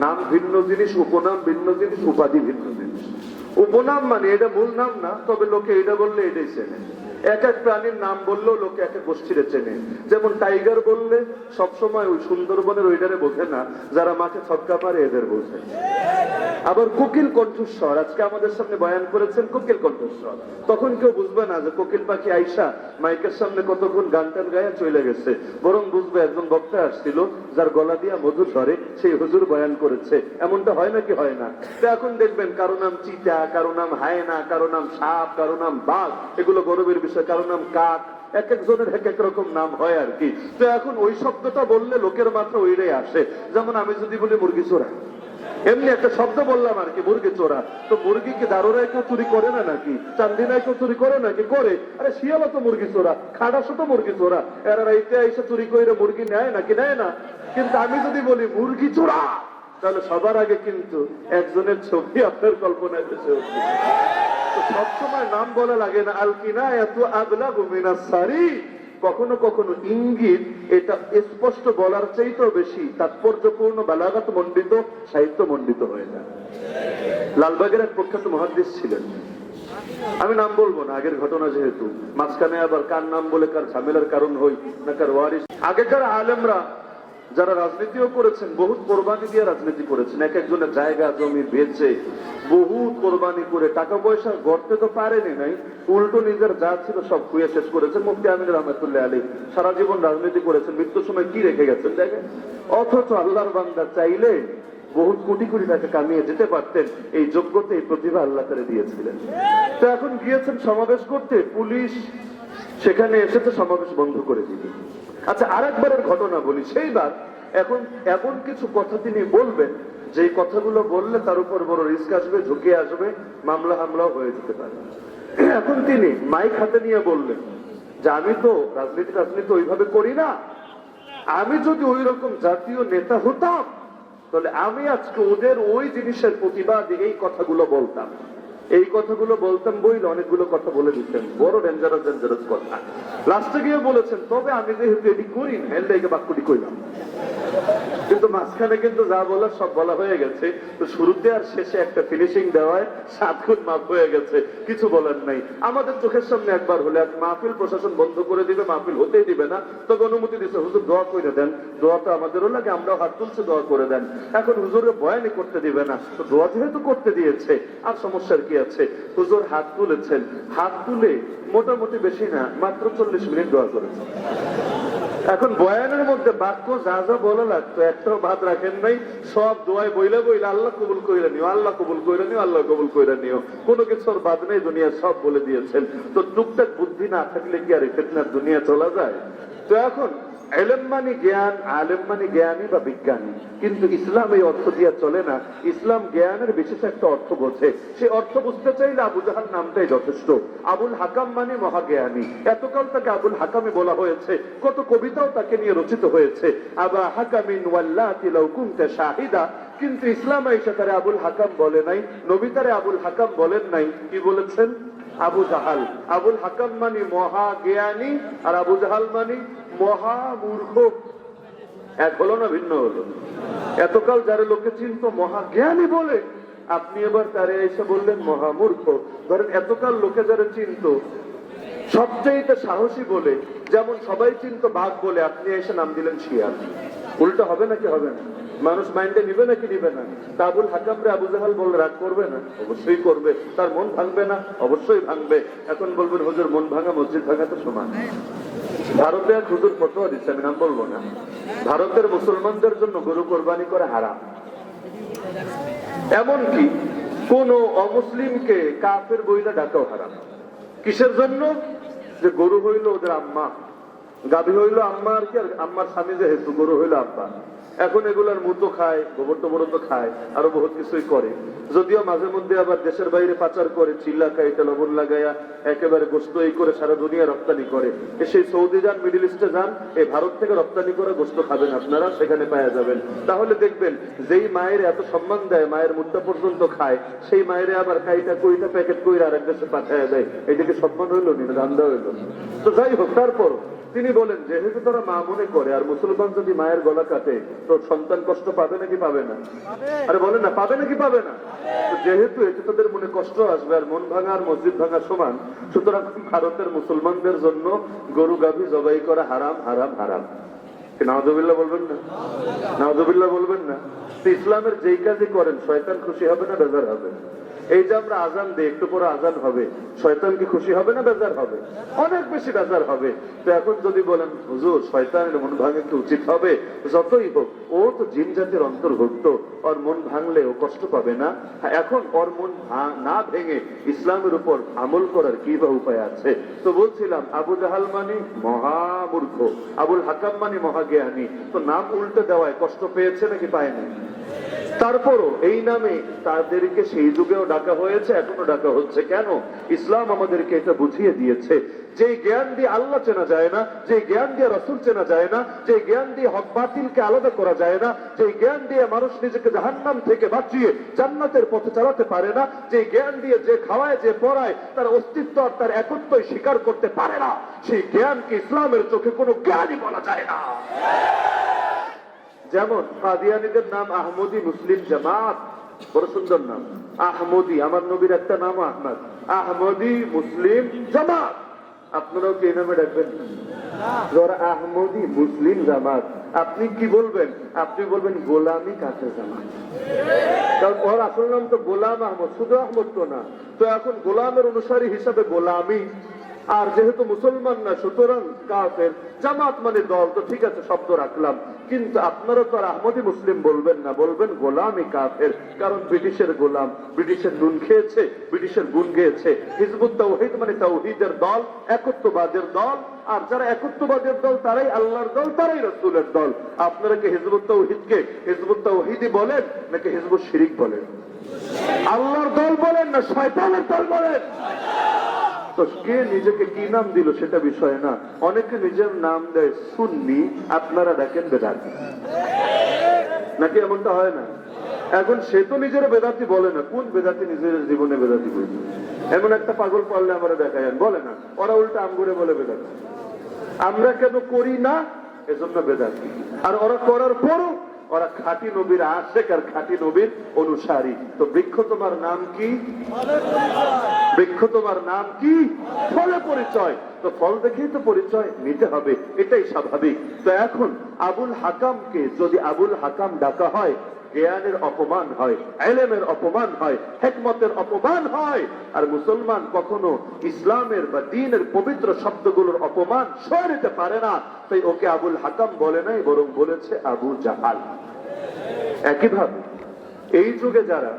নাম ভিন্ন জিনিস, উপনাম ভিন্ন জিনিস, উপাধি ভিন্ন জিনিস। উপনাম মানে এটা মূল নাম না, তবে লোকে এটা বললে এটাই চেনে। এক এক প্রাণীর নাম বললেও লোকে এক এক গোষ্ঠীরে চেনে। যেমন টাইগার বললে সবসময় ওই সুন্দরবনের ওইটারে বোঝে না, যারা মাঠে ছক্কা পারে এদের বোঝে। আবার কোকিল কণ্ঠস্বর, আজকে আমাদের সামনে বয়ান করেছেন কোকিল কণ্ঠস্বর। তখন কেউ বুঝবে না যে কোকিল পাখি আইসা মাইকের সামনে কতক্ষণ গান টান গায়ে চলে গেছে, বরং বুঝবে একজন বক্তা আসছিল যার গলা দিয়া মধুর ধরে সেই হুজুর বয়ান করেছে। এমনটা হয় নাকি হয় না? তো এখন দেখবেন কারো নাম চিতা, কারো নাম হায়না, কারো নাম সাপ, কারো নাম বাঘ, এগুলো গৌরবের বিষয়, কারো নাম কাক, এক একজনের এক এক রকম নাম হয় আর কি। তো এখন ওই শব্দটা বললে লোকের মাত্র ওইটাই আসে। যেমন আমি যদি বলি মুরগি চোরা, এমনি একটা শব্দ বললাম আর কি, মুরগি চোরা। তো মুরগি কি দারোরায় কেউ চুরি করে না নাকি? চান্দিনায় কেউ চুরি করে নাকি? করে। আরে শিয়ালও তো মুরগি চোরা, খাটাসও তো মুরগি চোরা। এরা রাইতে এসে চুরি করে মুরগি নেয় নাকি? নেয় না। কিন্তু আমি যদি বলি মুরগি চোরা, তাহলে সবার আগে কিন্তু একজনের ছবি আপনার কল্পনায় ভেসে উঠবে। তো সবসময় নাম বলা লাগে না। আলকিনা এত আগলাগু মিনাস সারি, কখনো কখনো ইঙ্গিত এটা স্পষ্ট বলার চাইতেও বেশি তাৎপর্যপূর্ণ, বালাগাত মণ্ডিত, সাহিত্য মণ্ডিত হয়ে যায়। লালবাগের এক প্রখ্যাত মুহাদ্দিস ছিলেন, আমি নাম বলবো না, আগের ঘটনা যেহেতু, মাঝখানে আবার কার নাম বলে কার ঝামেলার কারণ হই না কার ওয়ারিস। আগেকার আলেমরা যারা রাজনীতিও করেছেন, বহুত কোরবানি দিয়ে রাজনীতি করেছেন, এক একজনের জায়গা জমি বেচে বহুত কোরবানি করে টাকা পয়সা গড়তে তো পারেনি নাই, উল্টো নিজের যা ছিল সব খুঁয়ে শেষ করেছেন। মুফতি আমিন রহমতুল্লাহ আলী সারা জীবন রাজনীতি করেছেন, মৃত্যুর সময় কি রেখে গেছেন জায়গায়? অথচ আল্লাহর বান্দা চাইলে বহুত কোটি কোটি টাকা কামিয়ে যেতে পারতেন। এই যোগ্যতা, এই প্রতিভা আল্লাহ করে দিয়েছিলেন। তো এখন গিয়েছেন সমাবেশ করতে, পুলিশ সেখানে এসেছে সমাবেশ বন্ধ করে দিবে। আচ্ছা, আরেকবারের ঘটনা বলি। সেইবার এখন এমন কিছু কথা তিনি বলবেন, যে কথাগুলো বললে তার উপর বড় রিস্ক আসবে, ঝুঁকি আসবে, মামলা হামলাও হয়ে যেতে পারে। এখন তিনি মাইক হাতে নিয়ে বললেন যে আমি তো রাজনীতি ওইভাবে করি না, আমি যদি ওই রকম জাতীয় নেতা হতাম তাহলে আমি আজকে ওদের ওই জিনিসের প্রতিবাদে এই কথাগুলো বলতাম, এই কথাগুলো বলতাম বইলে অনেকগুলো কথা বলে দিতেন, বড় ডেঞ্জারাস কথা। লাস্টে গিয়ে বলেছেন তবে আমি যেহেতু এটি করি না, এর বাক্যটি কইলাম। কিন্তু মাঝখানে কিন্তু যা বলার সব বলা হয়ে গেছে। তো শুরুতে আর শেষে একটা ফিনিশিং দেওয়ায় 7 গুণ মাপ হয়ে গেছে, কিছু বলার নাই। আমাদের চোখের সামনে একবার হলে এক মাহফিল প্রশাসন বন্ধ করে দিবে, মাহফিল হতেই দিবে না, তবে অনুমতি দিচ্ছে হুজুর দোয়া করে দেন। দোয়াটা আমাদেরও লাগে, আমরাও হাত তুলছে, দোয়া করে দেন। এখন হুজুরের বয়ানই করতে দিবে না, তো দোয়া যেহেতু করতে দিয়েছে আর সমস্যার কি আছে? হুজুর হাত তুলেছেন, হাত তুলে মোটামুটি বেশি না মাত্র 40 মিনিট দোয়া করেছেন। এখন বয়ানের মধ্যে বাক্য যা যা বলা লাগতো একটাও বাদ রাখেন নাই, সব দোয়ায় বইলে বইলে আল্লাহ কবুল কইরা নিও, আল্লাহ কবুল কইরা নিও, আল্লাহ কবুল কইরা নিও, কোনো কিছুর বাদ নেই, দুনিয়া সব বলে দিয়েছেন। তো টুকটাক বুদ্ধি না থাকলে কি আর ফিতনার দুনিয়া চলা যায়? তো এখন ইলম মানে জ্ঞান, আলেম মানে জ্ঞানী বা বিজ্ঞানী, কিন্তু ইসলাম এই অর্থ দিয়ে চলে না। ইসলাম জ্ঞানের বিশেষ একটা অর্থ বোঝে, সে অর্থ বুঝতে চাইলে আবু জাহাল নামটাই যথেষ্ট। আবুল হাকাম মানে মহাজ্ঞানী, এতকাল তাকে আবুল হাকামে বলা হয়েছে, কত কবিতাও তাকে নিয়ে রচিত হয়েছে, আবা হাকামিন ওয়াল্লাতি লাউ কুনতা শাহিদা। কিন্তু ইসলাম এসে তারে আবুল হাকাম বলে নাই, নবী তারে আবুল হাকাম বলেন নাই, কি বলেছেন? আবু জাহাল। আবুল হাকাম মানে মহাজ্ঞানী, আর আবু জাহাল মানে মহামূর্খ। এক হলো না ভিন্ন হলো? এতকাল যারা লোকে চিনত মহাজ্ঞানী বলে, আপনি এবার তারে এসে বললেন মহামূর্খ। ধরেন এতকাল লোকে যারা চিনত সবচেয়ে সাহসী বলে, যেমন সবাই চিনত বাঘ বলে, আপনি এসে নাম দিলেন শিয়াল। উল্টো হবে নাকি হবে না? মানুষ মাইন্ডে নিবে নাকি নিবে না? তা আবুল হাকামরে আবু জাহাল বলে রাগ করবে না? অবশ্যই করবে। তার মন ভাঙবে না? অবশ্যই ভাঙবে। এখন বলবেন হুজুর মন ভাঙা মসজিদ ভাঙা তো সমান। ভারতে এক হুজুর ফতোয়া দিচ্ছে, আমি নাম বলবো না, ভারতের মুসলমানদের জন্য গরু কোরবানি করা হারাম। এমনকি কোন অমুসলিমকে কাফের বইলা ডাকাও হারাম। কিসের জন্য? যে গরু হইল ওদের আম্মা, গাভী হইল আম্মা আর কি, আর আম্মার স্বামী যেহেতু, গরু হইল আব্বা। এখন এগুলার মুতো খায়, গোবর টোবর তো খায়, আরো বহুত কিছুই করে। যদিও মাঝে মধ্যে আবার দেশের বাইরে পাচার করে, চিল্লা খায়, লবণ লাগাইয়া একেবারে গোস্ত এই করে সারা দুনিয়া রপ্তানি করে। সেই সৌদি যান, মিডিল ইস্টে যান, এই ভারত থেকে রপ্তানি করে গোস্ত খাবেন আপনারা, সেখানে পাওয়া যাবেন। তাহলে দেখবেন যেই মায়ের এত সম্মান দেয়, মায়ের মুদ্রা পর্যন্ত খায়, সেই মায়ের আবার কাইটা কইটা প্যাকেট কইরা আরেক দেশে পাঠায় দেয়। এটাকে সম্মান হইলো নি, ধান্দা হইলো। তো যাই হোক, তারপর তিনি বলেন যেহেতু তারা মা মনে করে, আর মুসলমান যদি মায়ের গলা কাটে তো সন্তান কষ্ট পাবে নাকি পাবে না? আরে বলে না, পাবে নাকি পাবে না? যেহেতু এতে তাদের মনে কষ্ট আসবে, আর মন ভাঙা আর মসজিদ ভাঙা সমান, সুতরাং ভারতের মুসলমানদের জন্য গরু গাভী জবাই করা হারাম, হারাম, হারাম। নাউজুবিল্লাহ বলবেন না? নাউজুবিল্লাহ বলবেন না? তো ইসলামের যেই কাজই করেন শয়তান খুশি হবে না বেজার হবে? এই যে আমরা আজান দিই, একটু পরে আজান হবে, শয়তান কি খুশি হবে না বেজার হবে? অনেক বেশি বেজার হবে। তো এখন যদি বলেন হুজুর শয়তানের মন ভাঙে কি উচিত হবে? যতই হোক ও তো জিন জাতির অন্তর্ভুক্ত, ওর মন ভাঙলে ও কষ্ট পাবে না? এখন ওর মন না ভেঙে ইসলামের উপর আমল করার কি বা উপায় আছে? তো বলছিলাম আবু জাহাল মানে মহামূর্খ, আবুল হাকাম মানে মহাজ্ঞানী। তো নাম উল্টে দেওয়ায় কষ্ট পেয়েছে নাকি পায়নি? তারপরও এই নামে তাদেরকে সেই যুগেও ডাকা হয়েছে, এখনো ডাকা হচ্ছে। কেন? ইসলাম আমাদেরকে এটা বুঝিয়ে দিয়েছে যে জ্ঞান দিয়ে আল্লাহ চেনা যায় না, যে জ্ঞান দিয়ে রাসূল চেনা যায় না, যে জ্ঞান দিয়ে হক বাতিলকে আলাদা করা যায় না, যে জ্ঞান দিয়ে মানুষ নিজেকে জাহান্নাম থেকে বাঁচিয়ে জান্নাতের পথে চালাতে পারে না, যে জ্ঞান দিয়ে যে খাওয়ায় যে পড়ায় তার অস্তিত্ব আর তার একত্বই স্বীকার করতে পারে না, সেই জ্ঞানকে ইসলামের চোখে কোনো জ্ঞানই বলা যায় না। যেমন কাদিয়ানীদের নাম আহমদি মুসলিম জামাত, বড় সুন্দর নাম আহমদি। আমার নবীর একটা নাম আহমদ, আহমদি মুসলিম জামাত। আপনারাও কি এই নামে ডাকবেন? যারা আহমদি মুসলিম জামাত, আপনি কি বলবেন? আপনি বলবেন গোলামি কাফের জামাত। কারণ ওর আসল নাম তো গোলাম আহমদ, শুধু আহমদ তো না। তো এখন গোলামের অনুসারী হিসাবে গোলামি, আর যেহেতু মুসলমান না সুতরাং কাফের। জামাত মানে দল, তো ঠিক আছে শব্দ রাখলাম, কিন্তু আপনারা তো আর আহমদি মুসলিম বলবেন না, বলবেন গোলামি কাফের। কারণ ব্রিটিশের গোলাম, ব্রিটিশের নুন খেয়েছে, ব্রিটিশের গুণ গেয়েছে। হিজবুত তাওহীদ মানে তাওহীদের দল, একত্ববাদের দল। আর যারা একত্ববাদের দল তারাই আল্লাহর দল, তারাই রাসূলের দল। আপনারা কি হিজবুত তাওহীদকে হিজবুত তাওহীদই বলেন নাকি হিজবুত শিরিক বলেন? আল্লাহর দল বলেন না শয়তানের দল বলেন? তো কে নিজেকে কি নাম দিল সেটা বিষয় না। অনেকে নিজের নাম দেয় সুন্নি, আপনারা দেখেন বেদাতি। নাকি এমনটা হয় না? এখন সে তো নিজের বেদাতি বলে না। কোন বেদাতি নিজের জীবনে বেদাতি বলছে? এমন একটা পাগল পারলে আমরা দেখায় বলে না, ওরা উল্টা আমগুড়ে বলে বেদাতি। আমরা কেন করি না এজন্য বেদাতি, আর ওরা করার পরও ওরা খাঁটি নবীর আশেক আর খাঁটি নবীর অনুসারী। তো বৃক্ষ তোমার নাম কি? বৃক্ষ তোমার নাম কি? ফলে পরিচয়। তো ফল দেখেই তো পরিচয় নিতে হবে, এটাই স্বাভাবিক। তো এখন আবুল হাকামকে যদি আবুল হাকাম ডাকা হয়, জ্ঞানের অপমান হয়, ইলমের অপমান হয়, হিকমতের অপমান হয়। আর মুসলমান কখনো ইসলামের বা দ্বীনের পবিত্র শব্দগুলোর অপমান সয়ে নিতে পারে না। তাই ওকে আবুল হাকাম বলে নাই, বরং বলেছে আবু জাহাল। একইভাবে এই যুগে যারা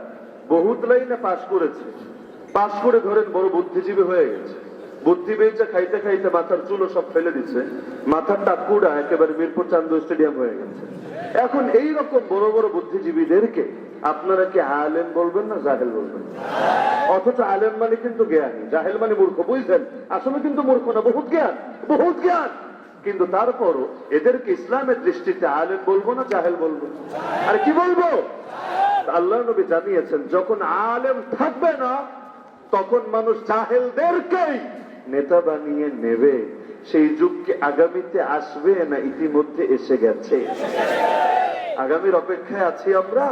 বহুত লাইনে পাশ করেছে, পাশ করে ধরেন বড় বুদ্ধিজীবী হয়ে গেছে, বুদ্ধি বেচে খাইতে খাইতে মাথার চুলো সব ফেলে দিচ্ছে, মাথার টাকুড়া একেবারে মিরপুর চান্দু স্টেডিয়াম হয়ে গেছে। এখন এই রকম বড় বড় বুদ্ধিজীবীদেরকে আপনারা কি আলেম বলবেন না জাহেল বলবেন? অথচ আলেম মানে কিন্তু জ্ঞানী, জাহেল মানে মূর্খ। বুঝছেন? আসলে কিন্তু মূর্খ না, বহুত জ্ঞান, বহুত জ্ঞান। কিন্তু তারপরও এদেরকে ইসলামের দৃষ্টিতে আলেম বলবো না জাহেল বলবো? আর কি বলবো? আল্লাহ নবী জানিয়েছেন যখন আলেম থাকবে না তখন মানুষ জাহেলদেরকেই নেতা বানিয়ে নেবে। সেই যুগ কি আগামীতে আসবে না ইতিমধ্যে এসে গেছে? আগামীর অপেক্ষায় আছি আমরা।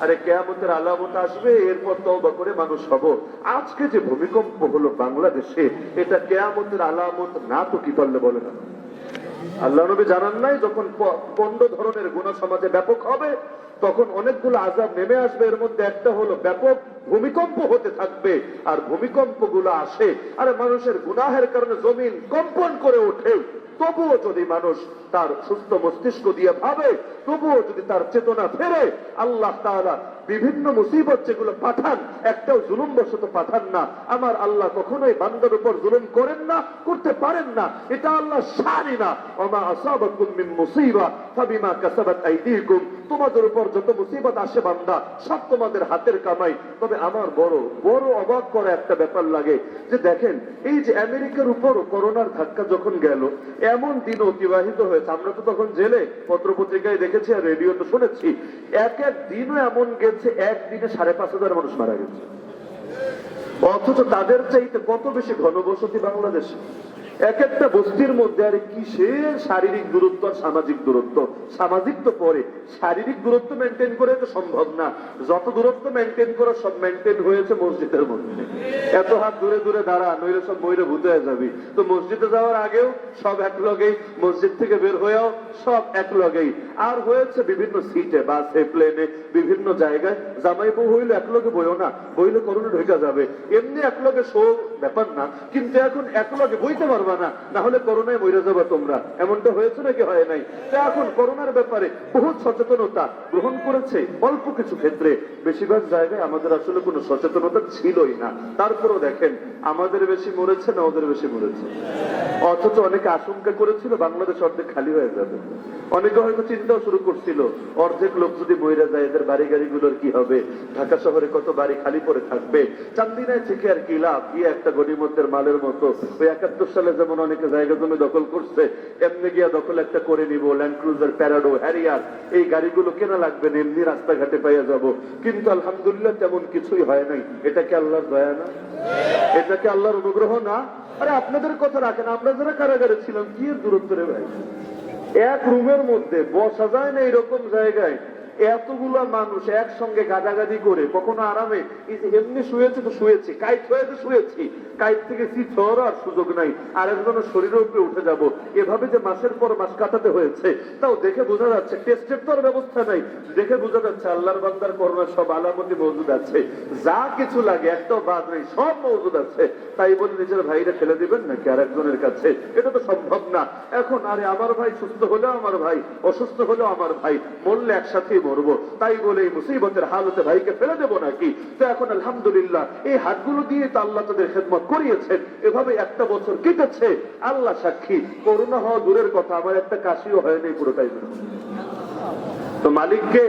আরে কিয়ামতের আলামত আসবে, এরপর তওবা করে মানুষ হব। আজকে যে ভূমিকম্প হলো বাংলাদেশে, এটা কিয়ামতের আলামত না তো কি পারলে বলে না? আল্লাহ নবী জানান নাই যখন 15 ধরনের গুনাহ সমাজে ব্যাপক হবে তখন অনেকগুলো আযাব নেমে আসবে। এর মধ্যে একটা হলো ব্যাপক ভূমিকম্প হতে থাকবে। আর ভূমিকম্প গুলো আসে, আরে মানুষের গুনাহের কারণে জমিন কম্পন করে ওঠে। তবুও যদি মানুষ তার সুস্থ মস্তিষ্ক দিয়ে ভাবে, তবুও যদি তার চেতনা ফেরে, আল্লাহ তাআলা বিভিন্ন মুসিবত যেগুলো পাঠান একটাও জুলুম বশত পাঠান না। আমার আল্লাহ কখনোই বান্দার উপর জুলুম করেন না, করতে পারেন না। এটা আল্লাহ শানি না। ওমা আসাবাকুম মিন মুসিবা ফাবিমা কাসাবাত আইদিকুম। তোমাদের উপর যত মুসিবত আসে বান্দা, সব তোমাদের হাতের কামাই। তবে আমার বড় বড় অবাক করা একটা ব্যাপার লাগে যে দেখেন এই যে আমেরিকার উপর করোনার ধাক্কা যখন গেল, এমন দিন অতিবাহিত হয়েছে, আমরা তো তখন জেলে পত্রপত্রিকায় দেখেছি আর রেডিওতে শুনেছি, এক এক দিনও এমন গেছে একদিনে 5,500 মানুষ মারা গেছে। অথচ তাদের চাইতে কত বেশি ঘনবসতি বাংলাদেশে। এক একটা বস্তির মধ্যে আর কিসের শারীরিক দূরত্ব আর সামাজিক দূরত্ব? সামাজিক তো পরে, শারীরিক দূরত্ব মেনটেন করে তো সম্ভব না। যত দূরত্ব মেনটেন করা সব মেনটেন হয়েছে মসজিদের মধ্যে। এত হাত দূরে দূরে দাঁড়া, নইলে সব বইরে ভূতে হয়ে যাবি। তো মসজিদে যাওয়ার আগেও সব এক লগেই, মসজিদ থেকে বের হয়েও সব এক লগেই। আর হয়েছে বিভিন্ন সিটে, বাসে, প্লেনে, বিভিন্ন জায়গায় জামাই বউ হইলে এক লগে বইও না, বইলে করোনা ঢুকে যাবে। এমনি এক লগে শো ব্যাপার না, কিন্তু এখন এক লগে বইতে পারবা না, না হলে করোনায় মরে যাবে তোমরা। এমনটা হয়েছে নাকি হয় নাই? এখন করোনার ব্যাপারে বহুত সচেতনতা গ্রহণ করেছে অল্প কিছু ক্ষেত্রে, বেশিরভাগ জায়গায় আমাদের আসলে কোনো সচেতনতা ছিলই না। তারপরও দেখেন আমাদের বেশি মরেছে না ওদের বেশি মরেছে? অথচ অনেকে আশঙ্কা করেছিল বাংলাদেশ অর্ধেক খালি হয়ে যাবে। অনেকে হয়তো চিন্তাও শুরু করছিল অর্ধেক লোক যদি মরে যায় এদের বাড়ি গাড়িগুলোর কি হবে, ঢাকা শহরে কত বাড়ি খালি পড়ে থাকবে। চান্দিনায় থেকে আর কি লাভ, গিয়ে একটা গণিমতের মালের মতো ওই 71 সালে যেমন অনেকে জায়গা জমি দখল করছে, এমনি গিয়া দখল একটা করে নিব, ল্যান্ড ক্রুজার, প্যারাডো, হ্যারিয়ার, এই গাড়িগুলো কেনা লাগবে না, এমনি রাস্তাঘাটে পাইয়া যাব। কিন্তু আলহামদুলিল্লাহ তেমন কিছুই হয় নাই। এটা কি আল্লাহর দয়া না? এটা কি আল্লাহর অনুগ্রহ না? আরে আপনাদের কথা রাখেন, আমরা যারা কারাগারে ছিলাম কি এর দূরত্ব রে ভাই? এক রুমের মধ্যে বসা যায় না এরকম জায়গায়, এতগুলা মানুষ একসঙ্গে গাদাগাদি করে, কখনো আরামে এমনি শুয়েছে তো শুয়েছি, কাইট হয়েছে শুয়েছি, কাইট থেকে চিত হওয়ার আর সুযোগ নাই, আর একজনের শরীরের উপরে উঠে যাব। এভাবে যে মাসের পর মাস কাটাতে হয়েছে, তাও দেখে বোঝা যাচ্ছে, টেস্টের তো আর ব্যবস্থা নাই, দেখে বোঝা যাচ্ছে আল্লাহর বান্দার করোনার সব আলামতি মজুদ আছে। যা কিছু লাগে একটাও বাদ নেই, সব মজুদ আছে। তাই বলে নিজের ভাইরা ফেলে দিবেন নাকি আর একজনের কাছে? এটা তো সম্ভব না। এখন আরে আমার ভাই সুস্থ হলেও আমার ভাই, অসুস্থ হলেও আমার ভাই, মরলে একসাথেই মরবো, তাই বলে এই মুসিবতের হালতে ভাইকে ফেলে দেবো নাকি? তো এখন আলহামদুলিল্লাহ এই হাতগুলো দিয়ে তো আল্লাহ তাদের খেদমত করিয়েছেন। এভাবে একটা বছর কেটেছে, আল্লাহ সাক্ষী, করোনা হওয়া দূরের কথা, আমার একটা কাশিও হয়নি পুরোটাই। তো মালিককে,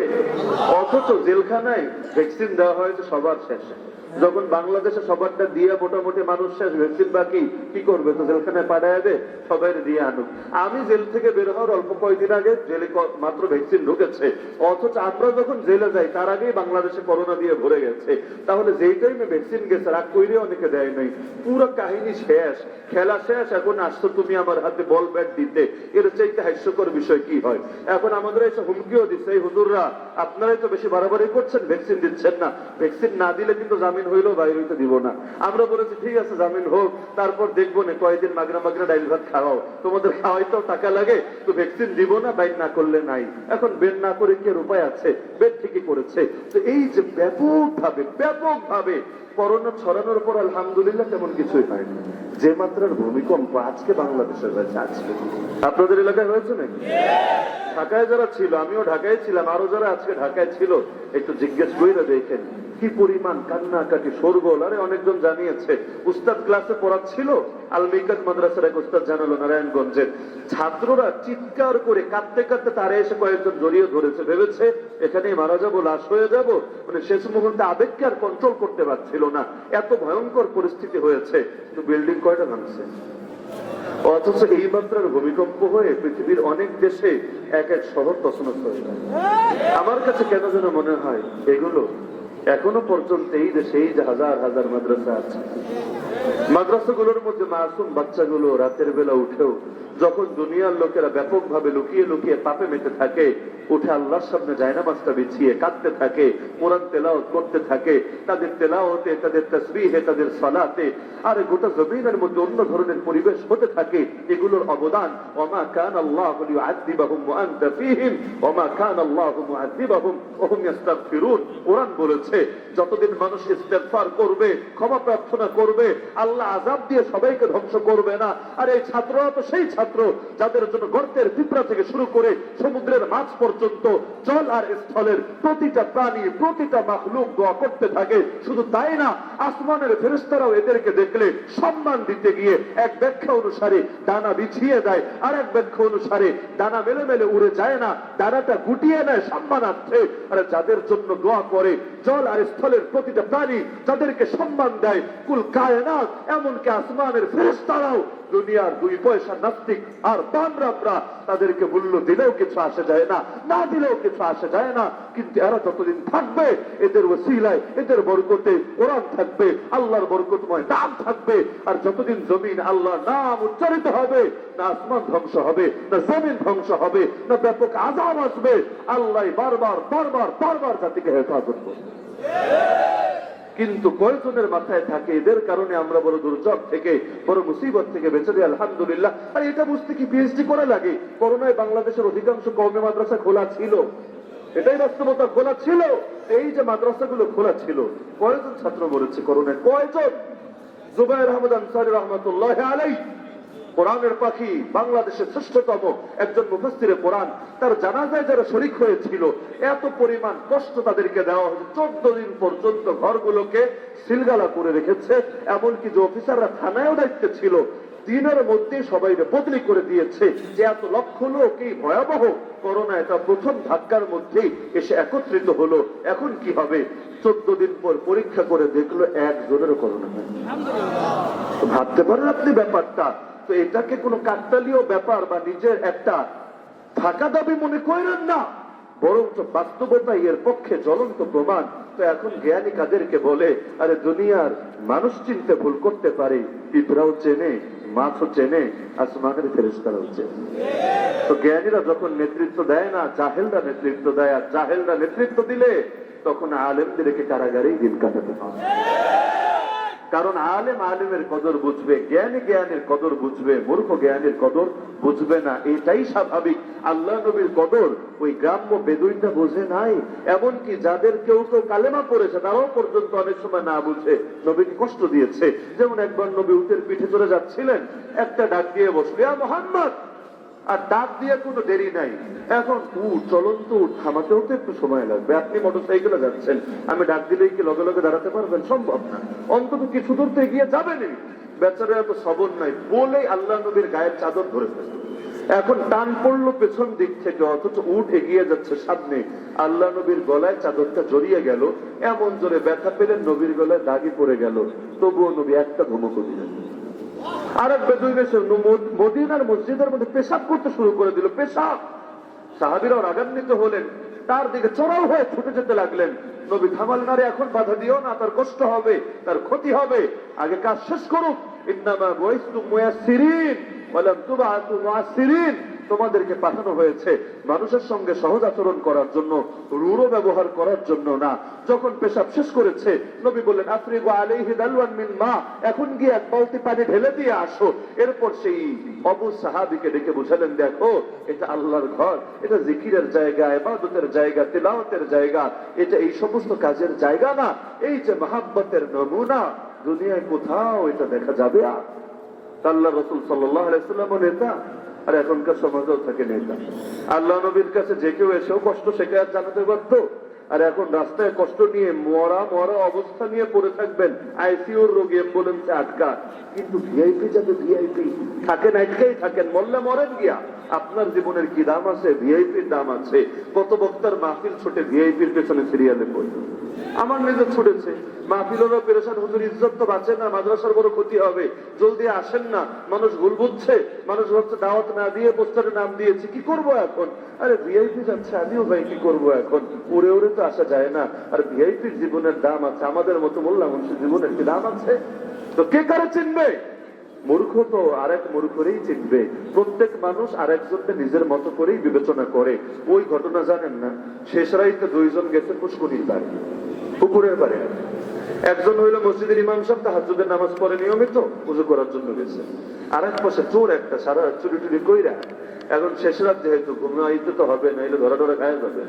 অথচ জেলখানায় ভ্যাকসিন দেওয়া হয়েছে সবার শেষে। যখন বাংলাদেশে সবারটা দিয়ে মোটামুটি মানুষ শেষ, ভ্যাকসিন বাকি, কি করবে? তো জেলখানায় পাঠায় দে, সবাই দিয়ে আনুক। আমি জেল থেকে বের হওয়ার অল্প কয়েকদিন আগে জেলে মাত্র ভ্যাকসিন ঢুকেছে, অথচ আমরা যখন জেলে যাই তার আগেই বাংলাদেশে করোনা দিয়ে ভরে গেছে। তাহলে যেই টাইমে ভ্যাকসিন গেছে রাগ কইরে অনেকে দেয় নাই। পুরো কাহিনী শেষ, খেলা শেষ, এখন আসতো তুমি আমার হাতে বল ব্যাট দিতে। এর চাইতে হাস্যকর বিষয় কি হয়? এখন আমাদের এসে হুমকিও দিচ্ছে, এই হুজুররা আপনারাই তো বেশি বাড়াবাড়ি করছেন, ভ্যাকসিন দিচ্ছেন না, ভ্যাকসিন না দিলে কিন্তু জামিন হইলেও বাইরে হইতে দিব না। আমরা বলেছি ঠিক আছে জামিন হোক, তারপর দেখবো না কয়েকদিন মাগনা মাগনা ডাইল ভাত খাওয়াও, তোমাদের খাওয়াইতেও টাকা লাগে, তো ভ্যাকসিন দিব না, বাইর না করলে নাই। এখন বের না করে কি উপায় আছে? বের ঠিকই করেছে। তো এই যে ব্যাপকভাবে করোনা ছড়ানোর পর আলহামদুলিল্লাহ তেমন কিছুই হয়নি। যে মাত্রার ভূমিকম্প আজকে বাংলাদেশে হয়েছে, আজকে আপনাদের এলাকায় হয়েছে নাকি? ঢাকায় যারা ছিল, আমিও ঢাকায় ছিলাম, আরো যারা আজকে ঢাকায় ছিল একটু জিজ্ঞেস করে দেখেন কি পরিমাণ কান্নাকাটি, শোরগোল। আরে অনেকজন জানিয়েছে, উস্তাদ ক্লাসে পড়াচ্ছিল, আল মিকাত মাদ্রাসার এক উস্তাদ জানালো নারায়ণগঞ্জের, ছাত্ররা চিৎকার করে কাঁদতে কাঁদতে তারা এসে কয়েকজন জড়িয়ে ধরেছে, ভেবেছে এখানেই মারা যাবো, লাশ হয়ে যাব। মানে শেষ মুহূর্তে আবেগকে আর কন্ট্রোল করতে পারছিল না, এত ভয়ঙ্কর পরিস্থিতি হয়েছে। কিন্তু বিল্ডিং কয়টা ভাঙছে? অথচ এই মাত্রার ভূমিকম্প হয়ে পৃথিবীর অনেক দেশে এক এক শহর তছনছ হয়ে যায়। আমার কাছে কেন যেন মনে হয় এগুলো এখনো পর্যন্ত এই দেশে এই যে হাজার হাজার মাদ্রাসা আছে, মাদ্রাসাগুলোর মধ্যে মাসুম বাচ্চাগুলো রাতের বেলা উঠেও যখন দুনিয়ার লোকেরা ব্যাপকভাবে লুকিয়ে লুকিয়ে পাপে মেতে থাকে, উঠে আল্লাহর সামনে জায়নামাজটা বিছিয়ে কাঁদতে থাকে, কোরআন তেলাওয়াত করতে থাকে, তাদের তেলাওয়াতে, তাদের তাসবিহে, তাদের সালাতে, আর গোটা জমিনের মধ্যে অন্য ধরনের পরিবেশ হতে থাকে। এগুলোর অবদান, ওমা কান আল্লাহু লিউআযযিবাহুম ওয়া আনতা ফীহিম ওমা কান আল্লাহু মুআযযিবাহুম ওয়া হুম ইস্তাগফিরুন। কোরআন বলেছে যতদিন মানুষ ইস্তেগফার করবে, ক্ষমা প্রার্থনা করবে, আল্লাহ আযাব দিয়ে সবাইকে ধ্বংস করবে না। আর এই ছাত্ররা তো সেই ছাত্র যাদের জন্য গর্তের পিঁপড়া থেকে শুরু করে সমুদ্রের মাছ পর্যন্ত, জল আর স্থলের প্রতিটা প্রাণী, প্রতিটা মাখলুক দোয়া করতে থাকে। শুধু তাই না, আসমানের ফেরেশতারাও এদেরকে দেখলে সম্মান দিতে গিয়ে এক ব্যাখ্যা অনুসারে ডানা বিছিয়ে দেয়, আর এক ব্যাখ্যা অনুসারে ডানা মেলে মেলে উড়ে যায় না, ডানাটা গুটিয়ে নেয় সম্মানার্থে। আর যাদের জন্য দোয়া করে জল আর স্থলের প্রতিটা প্রাণী যাদেরকে সম্মান দেয়, কুল কায়নাত, এমনকি আসমানের ফেরেশতারাও দুনিয়ার 2 পয়সা নাস্তিক আর বামরাবরা তাদেরকে মূল্য দিলেও কিছু আসে যায় না, না দিলেও কিছু আসে যায় না। কিন্তু এরা যতদিন থাকবে এদের ওসিলায়, এদের বরকতে কোরআন থাকবে, আল্লাহর বরকতময় নাম থাকবে। আর যতদিন জমিন আল্লাহর নাম উচ্চারিত হবে, না আসমান ধ্বংস হবে, না জমিন ধ্বংস হবে, না ব্যাপক আযাব আসবে। আল্লাহ বারবার বারবার বারবার জাতিকে হেফাজত করবে। কিন্তু কয়েকজনের মাথায় থাকে এদের কারণে আমরা বড় দুর্যোগ থেকে, বড় মুসিবত থেকে বেঁচে যাই আলহামদুলিল্লাহ। আর এটা বুঝতে কি পিএইচডি করা লাগে? করোনায় বাংলাদেশের অধিকাংশ কওমি মাদ্রাসা খোলা ছিল, এটাই বাস্তবতা, খোলা ছিল। এই যে মাদ্রাসাগুলো খোলা ছিল, কয়জন ছাত্র মরেছে করোনায়? কয়জন? জুবায়ের আহমদ আনসারী রহমাতুল্লাহি আলাইহি, কোরআনের পাখি, বাংলাদেশের শ্রেষ্ঠতম একজন মুফাসসিরে কোরআন, তার জানাজায় যারা শরীক হয়েছিল, এত পরিমাণ কষ্ট তাদেরকে দেওয়া হয়েছে। 14 দিন পর্যন্ত ঘরগুলোকে সিলগালা করে রেখেছে। এমনকি যে অফিসাররা থানায়ও দায়িত্বে ছিল, দিনের মধ্যে সবাই বদলি করে দিয়েছে। যে এত লক্ষ লোক এই ভয়াবহ করোনা, এটা প্রথম ধাক্কার মধ্যেই এসে একত্রিত হলো। এখন কি হবে? 14 দিন পর পরীক্ষা করে দেখলো একজনেরও করোনা নেই। ভাবতে পারেন আপনি ব্যাপারটা? তো এটাকে কোনো কাকতালীয় ব্যাপার বা নিজের একটা থাকা দাবি মনে করেন না, বরঞ্চ বাস্তবতা এর পক্ষে জ্বলন্ত প্রমাণ। তো এখন জ্ঞানী কাদেরকে বলে? আরে দুনিয়ার মানুষ চিনতে ভুল করতে পারে, পিঁপড়াও চেনে, মাছও চেনে, আসমানের ফেরেশতারাও চেনে। তো জ্ঞানীরা যখন নেতৃত্ব দেয় না, জাহেলরা নেতৃত্ব দেয়। আর জাহেলরা নেতৃত্ব দিলে তখন আলেমদেরকে কারাগারেই দিন কাটাতে হবে। কারণ আলেম আলেমের কদর বুঝবে, জ্ঞানী জ্ঞানের কদর বুঝবে, মূর্খ জ্ঞানের কদর বুঝবে না। এটাই স্বাভাবিক। আল্লাহ নবীর কদর ওই গ্রাম্য বেদুইনটা বোঝে নাই। এমনকি যাদের কেউ কেউ কালেমা পড়েছে, তারাও পর্যন্ত অনেক সময় না বুঝে নবীকে কষ্ট দিয়েছে। যেমন একবার নবী উটের পিঠে চলে যাচ্ছিলেন, একটা ডাক দিয়ে বসলো, ইয়া মুহাম্মদ। আর ডাক দিয়ে কোনো দেরি নাই। এখন চলন্ত উঠ থামাতেও তো একটু সময় লাগবে। আপনি মোটরসাইকেলে যাচ্ছেন, আমি ডাক দিলেই কি লগে লগে দাঁড়াতে পারবেন? সম্ভব না। অন্তত কিছু দূর তো এগিয়ে যাবেনই। বেচারা এত সবর নাই বলেই আল্লাহ নবীর গায়ের চাদর ধরে ফেলল। এখন টান পড়লো পেছন দিক থেকে, অথচ উঠ এগিয়ে যাচ্ছে সামনে। আল্লাহ নবীর গলায় চাদরটা জড়িয়ে গেল, এমন জোরে ব্যথা পেলেন নবীর গলায় দাগি পড়ে গেল। তবুও নবী একটা ধমকও দিলেন। আরেক বেদুইন এসে মদিনার মসজিদের মধ্যে পেশাব করতে শুরু করে দিল। পেশাব! সাহাবীরাও রাগান্বিত হলেন, তার দিকে চড়াও হয়ে ছুটে যেতে লাগলেন। নবী থামাল না, রে এখন বাধা দিও না, তার কষ্ট হবে, তার ক্ষতি হবে, আগে কাজ শেষ করুক। ইন্নামা বুইসতুম মুয়াসসিরিন ওয়া লাম তুবআসু মুআসসিরিন, তোমাদেরকে পাঠানো হয়েছে মানুষের সঙ্গে সহজ আচরণ করার জন্য, রূঢ় ব্যবহার করার জন্য না। যখন পেশাব শেষ করেছে, নবী বললেন, আফরিগু আলাইহি দালওয়ান মিন মা, এখন গিয়ে এক বালতি পানি ঢেলে দিয়ে আসো। এরপর সেই আবু সাহাবীকে ডেকে বুঝালেন, দেখো এটা আল্লাহর ঘর, এটা জিকিরের জায়গা, ইবাদতের জায়গা, তিলাওয়াতের জায়গা, এটা এই সমস্ত কাজের জায়গা না। এই যে মহাব্বতের নমুনা, দুনিয়ায় কোথাও এটা দেখা যাবে? আল্লাহ রাসূল সাল্লাল্লাহু আলাইহি ওয়াসাল্লাম নেতা, আর এখনকার সমাজেও থাকে নেতা। আল্লাহ নবীর কাছে যে কেউ এসেও কষ্ট শেখায়াত জানাতে পারত, আর এখন রাস্তায় কষ্ট নিয়ে মরা মরা অবস্থা নিয়ে পড়ে থাকবেন। আইসিইউর রোগী, অ্যাম্বুলেন্সে আটকা। কিন্তু ভিআইপি যাতে ভিআইপি থাকেন, আটকেই থাকেন, মরলে মরেন গিয়া। আপনার জীবনের কি দাম আছে? ভিআইপির দাম আছে। কত বক্তার মাহফিল ছুটে ভিআইপির পেছনে সিরিয়ালে পড়ে। আমার নিজে ছুটেছে মাহফিলেরও পেরেশান, হুজুর ইজ্জত তো বাঁচে না, মাদ্রাসার বড় ক্ষতি হবে, জলদি আসেন না। মানুষ ভুল বুঝছে, মানুষ ভাবছে দাওয়াত না দিয়ে পোস্টারে নাম দিয়েছি, কি করব এখন? আরে ভিআইপি যাচ্ছে, আমিও ভাই কি করব এখন? উড়ে উড়ে তো আসা যায় না। আর ভিআইপির জীবনের দাম আছে, আমাদের মতো মোল্লা মানুষের জীবনের কি দাম আছে? তো কে কারে চিনবে? মূর্খ তো আরেক মূর্খরেই চিনবে। প্রত্যেক মানুষ আরেকজনকে নিজের মতো করেই বিবেচনা করে। ওই ঘটনা জানেন না? শেষ রাইতে 2 জন গেছে পুষ্করির বাড়ি, পুকুরের বাড়ি। একজন হইল মসজিদের ইমাম সাহেব, তাহাজ্জুদের নামাজ পড়ে নিয়মিত, ওযু করার জন্য গেছে। আর এক পাশে চোর একটা, সারা রাত চুরি টুরি কইরা, এখন শেষ রাত যেহেতু ঘুমাইতে তো হবে, নাইলে ধরা ধরা খাওয়া যাবে।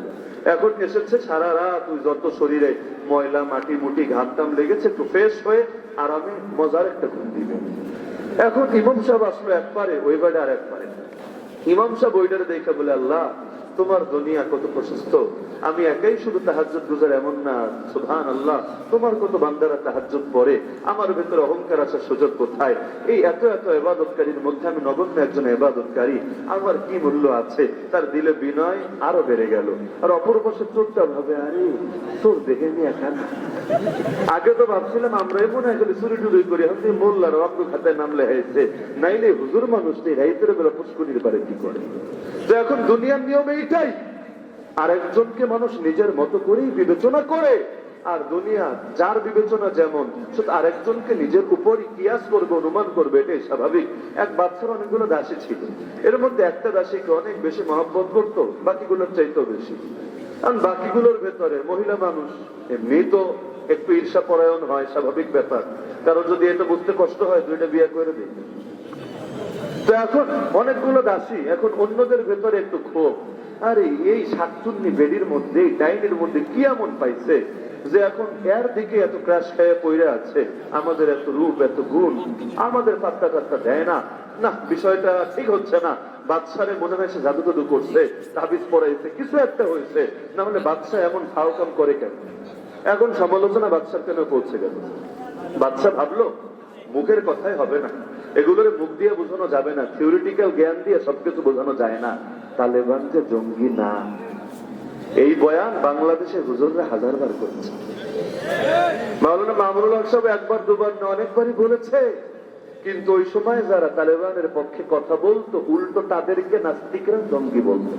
এখন এসেছে সারা রাত, ওই যত শরীরে ময়লা মাটি মুটি ঘাম টাম লেগেছে, একটু ফ্রেশ হয়ে আরামে মজার একটা ঘুম দিবে। এখন ইমাম সাহেব আসলো একবারে, ওই বাড়ি আর একবারে। ইমাম সাহেব ওইটারে দেখে বলে, আল্লাহ তোমার দুনিয়া কত প্রশস্ত, আমি একাই শুধু তাহাজ্জুদ গুজার এমন না, সুবহানাল্লাহ, তোমার কত বান্দারা তাহাজ্জুদ পড়ে, আমার ভেতরে অহংকার আসার সুযোগ কোথায়? এই এত এত ইবাদতকারীর মধ্যে আমি নগণ্য একজন ইবাদতকারী, আমার কি মূল্য আছে? তার দিলে বিনয় আরো বেড়ে গেল। আর অপর পাশে চোরটা ভাবে, আরে তোর দেখে নি এখন, আগে তো ভাবছিলাম আমরাই মনে হয় চুরি টুরি করি, আপনি মোল্লার অব্দ খাতায় নাম লেখাইছে, নাইলে হুজুর মানুষ নেই রাইতের বেলা পুষ্করির পারে কি করে? তো এখন দুনিয়ার নিয়ম এইটাই, আরেকজনকে মানুষ নিজের মতো করেই বিবেচনা করে, আর দুনিয়া যার বিবেচনা যেমন, সেটা আরেকজনকে নিজের উপরই কিয়াস করবে, অনুমান করবে, এটাই স্বাভাবিক। এক বাচ্চার অনেকগুলো দাসী ছিল, এর মধ্যে একটা দাসীকে অনেক বেশি মহব্বত করতো, বাকিগুলোর চাইতেও বেশি। কারণ বাকিগুলোর ভেতরে মহিলা মানুষ এমনি তো একটু ঈর্ষা পরায়ণ হয়, স্বাভাবিক ব্যাপার, কারণ যদি এটা বুঝতে কষ্ট হয় দুইটা বিয়ে করে দিই। তো এখন অনেকগুলো দাসী, এখন অন্যদের ভেতরে একটু ক্ষোভ, আরে এই শাকচুন্নি বেডির মধ্যে, এই ডাইনের মধ্যে কি এমন পাইছে যে এখন এর দিকে এত ক্রাশ খেয়ে পড়ে আছে, আমাদের এত রূপ এত গুণ, আমাদের পাত্তা টাত্তা দেয় না, না বিষয়টা ঠিক হচ্ছে না। বাদশারে মনে হয় সে জাদু জাদু করছে, তাবিজ পড়াইছে, কিছু একটা হয়েছে, না হলে বাদশা এমন ফাও কাম করে কেন? এখন সমালোচনা বাদশার কেন পৌঁছে গেল। বাদশা ভাবলো মুখের কথাই হবে না, এগুলোর মুখ দিয়ে বোঝানো যাবে না, থিওরিটিক্যাল জ্ঞান দিয়ে সবকিছু বোঝানো যায় না। তালেবান যে জঙ্গি না, এই বয়ান বাংলাদেশে হুজুররা হাজারবার করেছে। মাওলানা মামুনুল হক সাহেব একবার দুবার না অনেকবারই বলেছে, কিন্তু ওই সময় যারা তালেবানের পক্ষে কথা বলতো, উল্টো তাদেরকে নাস্তিকরা জঙ্গি বলতো।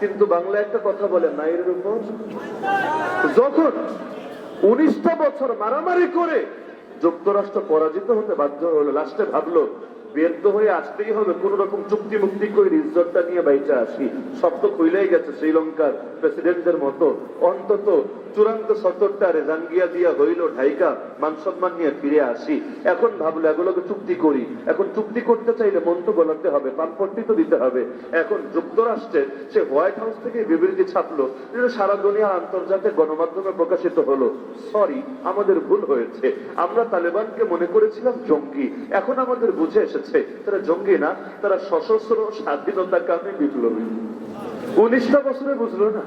কিন্তু বাংলা একটা কথা বলে, নাইরের উপর যখন 19টা বছর মারামারি করে যুক্তরাষ্ট্র পরাজিত হতে বাধ্য হলো, লাস্টে ভাবলো ব্যর্থ হয়ে আসতেই হবে, কোন রকম চুক্তি মুক্তি করে ইজ্জতটা নিয়ে বাইচা আসি। সব তো খুইলেই গেছে শ্রীলঙ্কার প্রেসিডেন্টের মতো, অন্তত চূড়ান্ত সতরটারে জাঙ্গিয়া দিয়া হইল ঢাইকা, মান সম্মান নিয়ে ফিরে আসি। এখন ভাবলো এগুলোকে চুক্তি করি, এখন চুক্তি করতে চাইলে মন তো গলাতে হবে, পানপট্টি তো দিতে হবে। এখন যুক্তরাষ্ট্রের সে হোয়াইট হাউস থেকে বিবৃতি ছাপলো, যেটা সারা দুনিয়ার আন্তর্জাতিক গণমাধ্যমে প্রকাশিত হলো, সরি আমাদের ভুল হয়েছে, আমরা তালেবানকে মনে করেছিলাম জঙ্গি, এখন আমাদের বুঝে এসেছে তারা জঙ্গি না, তারা সশস্ত্র স্বাধীনতাকামী বিপ্লবী। 19টা বছরে বুঝলো না,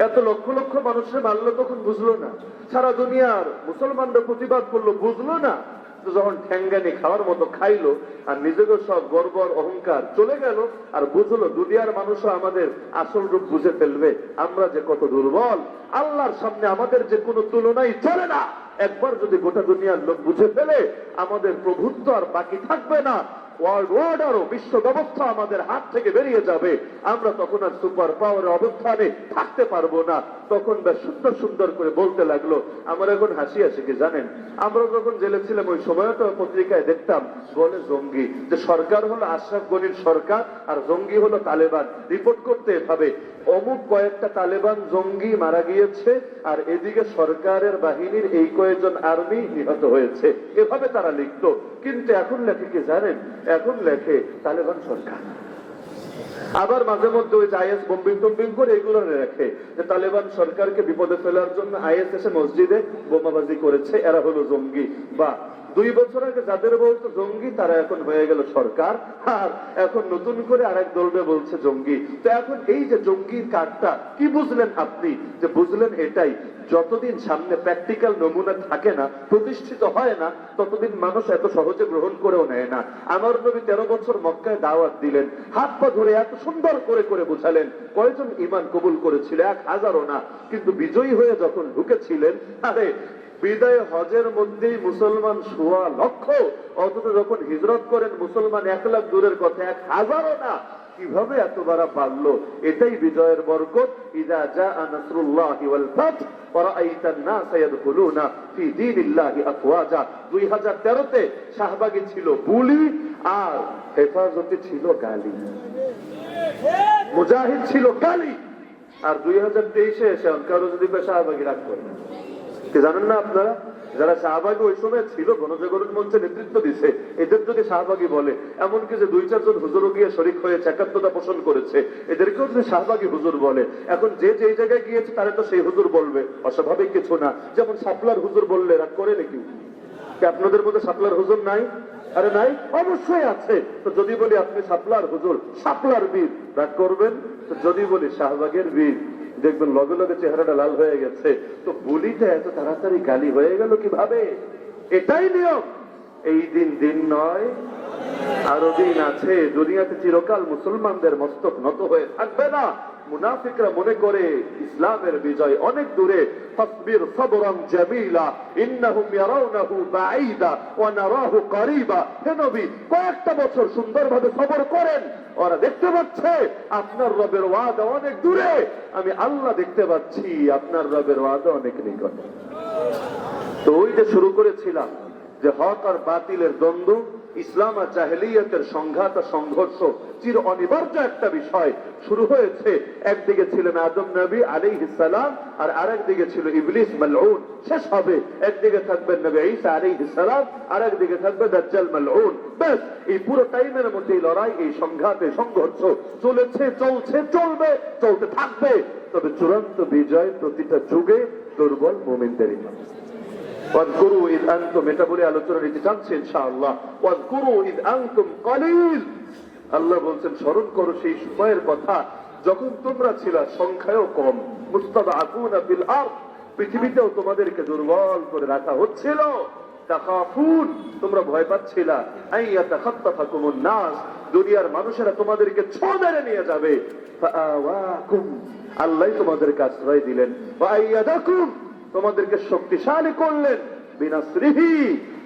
এত লক্ষ লক্ষ মানুষের মারলো তখন বুঝলো না, সারা দুনিয়ার মুসলমানরা প্রতিবাদ করলো বুঝলো না। তো যখন ঠ্যাঙ্গানি খাওয়ার মতো খাইলো আর নিজেদের সব গর্ব অহংকার চলে গেল, আর বুঝলো দুনিয়ার মানুষও আমাদের আসল রূপ বুঝে ফেলবে, আমরা যে কত দুর্বল, আল্লাহর সামনে আমাদের যে কোনো তুলনাই চলে না। একবার যদি গোটা দুনিয়ার লোক বুঝে ফেলে, আমাদের প্রভুত্ব আর বাকি থাকবে না, ওয়ার্ল্ড অর্ডারও বিশ্ব ব্যবস্থা আমাদের হাত থেকে বেরিয়ে যাবে, আমরা তখন আর সুপার পাওয়ারের অবস্থানে থাকতে পারবো না। তখন বেশ সুন্দর সুন্দর করে বলতে লাগলো। আমার এখন হাসি আসে কি জানেন, আমরা যখন জেলে ছিলাম ওই সময়টা পত্রিকায় দেখতাম বলে জঙ্গি, যে সরকার হলো আশরাফ গনির সরকার আর জঙ্গি হলো তালেবান, রিপোর্ট করতে এভাবে অমুক কয়েকটা তালেবান জঙ্গি মারা গিয়েছে আর এদিকে সরকারের বাহিনীর এই কয়েকজন আর্মি নিহত হয়েছে, এভাবে তারা লিখতো। কিন্তু এখন লেখে কি জানেন, এখন লেখে তালেবান সরকার। আবার মাঝে মধ্যে ওই আইএস বোম্বিং টম্বিং করে এগুলো রেখে যে তালেবান সরকারকে বিপদে ফেলার জন্য আইএস এসে মসজিদে বোমাবাজি করেছে, এরা হলো জঙ্গি। বা 2 বছর আগে যাদের বলতো জঙ্গি, তারা এখন হয়ে গেল সরকার, আর এখন নতুন করে আরেক দলবে বলছে জঙ্গি। তো এখন এই যে জঙ্গির কার্ডটা কি বুঝলেন আপনি? যে বুঝলেন এটাই, যতদিন সামনে প্র্যাকটিক্যাল নমুনা থাকে না, প্রতিষ্ঠিত হয় না, ততদিন মানুষ এত সহজে গ্রহণ করেও নেয় না। আমার নবী 13 বছর মক্কায় দাওয়াত দিলেন, হাত পা ধরে এত সুন্দর করে করে বুঝালেন, কয়জন ঈমান কবুল করেছিল? 1000ও না। কিন্তু বিজয়ী হয়ে যখন ঢুকেছিলেন, আরে বিদায় হজের মধ্যেই মুসলমান 1.25 লক্ষ, অথচ যখন হিজরত করেন মুসলমান 1 লাখ দূরের কথা, 1000ও না। কিভাবে এত বাড়া বাড়লো? এটাই বিজয়ের বরকত। ইযা জাআ নাসরুল্লাহি ওয়াল ফাত ওয়া রাআইতান নাসা ইয়াদখুলুনা ফি দীনিল্লাহি আফওয়াজা। 2013 তে শাহবাগী ছিল বুলি আর হেফাজতে ছিল গালি, মুজাহিদ ছিল গালি। আর 2023 এসে কারো যদি শাহবাগী রাগ করে, কি জানেন না আপনারা? যারা শাহবাগী ওই সময় ছিল, গণজাগরণ মঞ্চে নেতৃত্ব দিছে, এদের যদি শাহবাগী বলে, এমনকি যে 2-4 জন হুজুরও গিয়ে শরীক হয়ে একাত্মতা পোষণ করেছে, এদেরকেও যদি শাহবাগী হুজুর বলে, এখন যে যে জায়গায় গিয়েছে তারা তো সেই হুজুর বলবে, অস্বাভাবিক কিছু না। যেমন সাপলার হুজুর বললে রাগ করে নাকি? কি আপনাদের মধ্যে শাপলার হুজুর নাই? আরে নাই, অবশ্যই আছে। তো যদি বলি আপনি শাপলার হুজুর, শাপলার বীর, রাগ করবেন? তো যদি বলি শাহবাগের বীর, দেখবেন লগে লগে চেহারাটা লাল হয়ে গেছে। তো বলিটা এত তাড়াতাড়ি গালি হয়ে গেল কিভাবে? এটাই নিয়ম। এই দিন দিন নয়, আরো দিন আছে। দুনিয়াতে চিরকাল মুসলমানদের মস্তক নত হয়ে থাকবে না। মুনাফিকরা মনে করে ইসলামের বিজয় অনেক দূরে। ফাসবির সাবরান জামিলা ইন্নাহুম ইয়ারাউনাহু বাঈদা ওয়া নারাহু করিবা। হে নবী, কয়েকটা বছর সুন্দরভাবে সবর করেন। ওরা দেখতে পাচ্ছে আপনার রবের ওয়াদা অনেক দূরে, আমি আল্লাহ দেখতে পাচ্ছি আপনার রবের ওয়াদা অনেক নিকটে। তো ওই যে শুরু করেছিলাম যে হক আর বাতিলের দ্বন্দ্ব, ইসলাম আর জাহেলিয়াতের সংঘাত আর সংঘর্ষ চির অনিবার্য একটা বিষয়। শুরু হয়েছে, একদিকে ছিলেন আদম নবী আলাইহিস সালাম, আর আরেকদিকে ছিল ইবলিস মালউন। শেষ হবে, একদিকে থাকবেন নবী ঈসা আলাইহিস সালাম, আর একদিকে থাকবে দাজ্জাল মালউন। ব্যাস, এই পুরো টাইমের মধ্যে এই লড়াই, এই সংঘাত, এই সংঘর্ষ চলেছে, চলছে, চলবে, চলতে থাকবে। তবে চূড়ান্ত বিজয় প্রতিটা যুগে দুর্বল মুমিনদেরই হবে। ওয়াজকুরু ইয আনতুম, এটা বলে আলোচনা নিতে চাচ্ছি ইনশাআল্লাহ। ওয়াজকুরু ইয আনতুম কলিল, আল্লাহ বলছেন স্মরণ করো সেই সময়ের কথা যখন তোমরা ছিলা সংখ্যায়ও কম। মুস্তাদআফুনা ফিল আরদ, পৃথিবীতেও তোমাদেরকে দুর্বল করে রাখা হচ্ছিল। তাখাফুন, তোমরা ভয় পাচ্ছিলা। আইয়াতাখাত্তাফাকুমুন নাস, দুনিয়ার মানুষেরা তোমাদেরকে ছো মেরে নিয়ে যাবে। ফাআওয়াকুম, আল্লাহ তোমাদেরকে আশ্রয় দিলেন। ওয়া আইয়াদাকুম, তোমাদেরকে শক্তিশালী করলেন। বিনাসরিহি,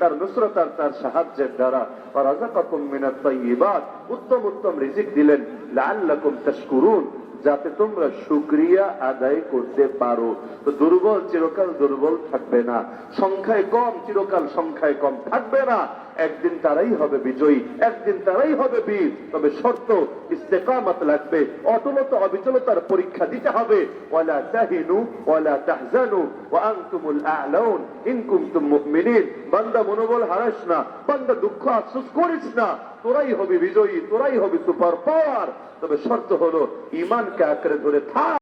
তার নুসরত আর তার সাহায্যের দ্বারা। ওয়ারাযাকাকুম মিনাত তাইয়্যিবাত, উত্তম উত্তম রিজিক দিলেন। লাআল্লাকুম তাশকুরুন, যাতে তোমরা শুকরিয়া আদায় করতে পারো। তো দুর্বল চিরকাল দুর্বল থাকবে না, সংখ্যায় কম চিরকাল সংখ্যায় কম থাকবে না। একদিন তারাই হবে বিজয়ী, একদিন তারাই হবে বীর। তবে শর্ত ইস্তেকামত লাগবে, অটলতা অবিচলতার পরীক্ষা দিতে হবে। ওয়ালা তাহিনু ওয়ালা তাহজানু ওয়া আনতুমুল আ'লাউন ইন কুনতুম মুমিনিন। বান্দা মনোবল হারাস না, বান্দা দুঃখ আফসোস করিস না, তোরাই হবে বিজয়ী, তোরাই হবে সুপার পাওয়ার। তবে শর্ত হলো ঈমানকে আঁকড়ে ধরে থাক।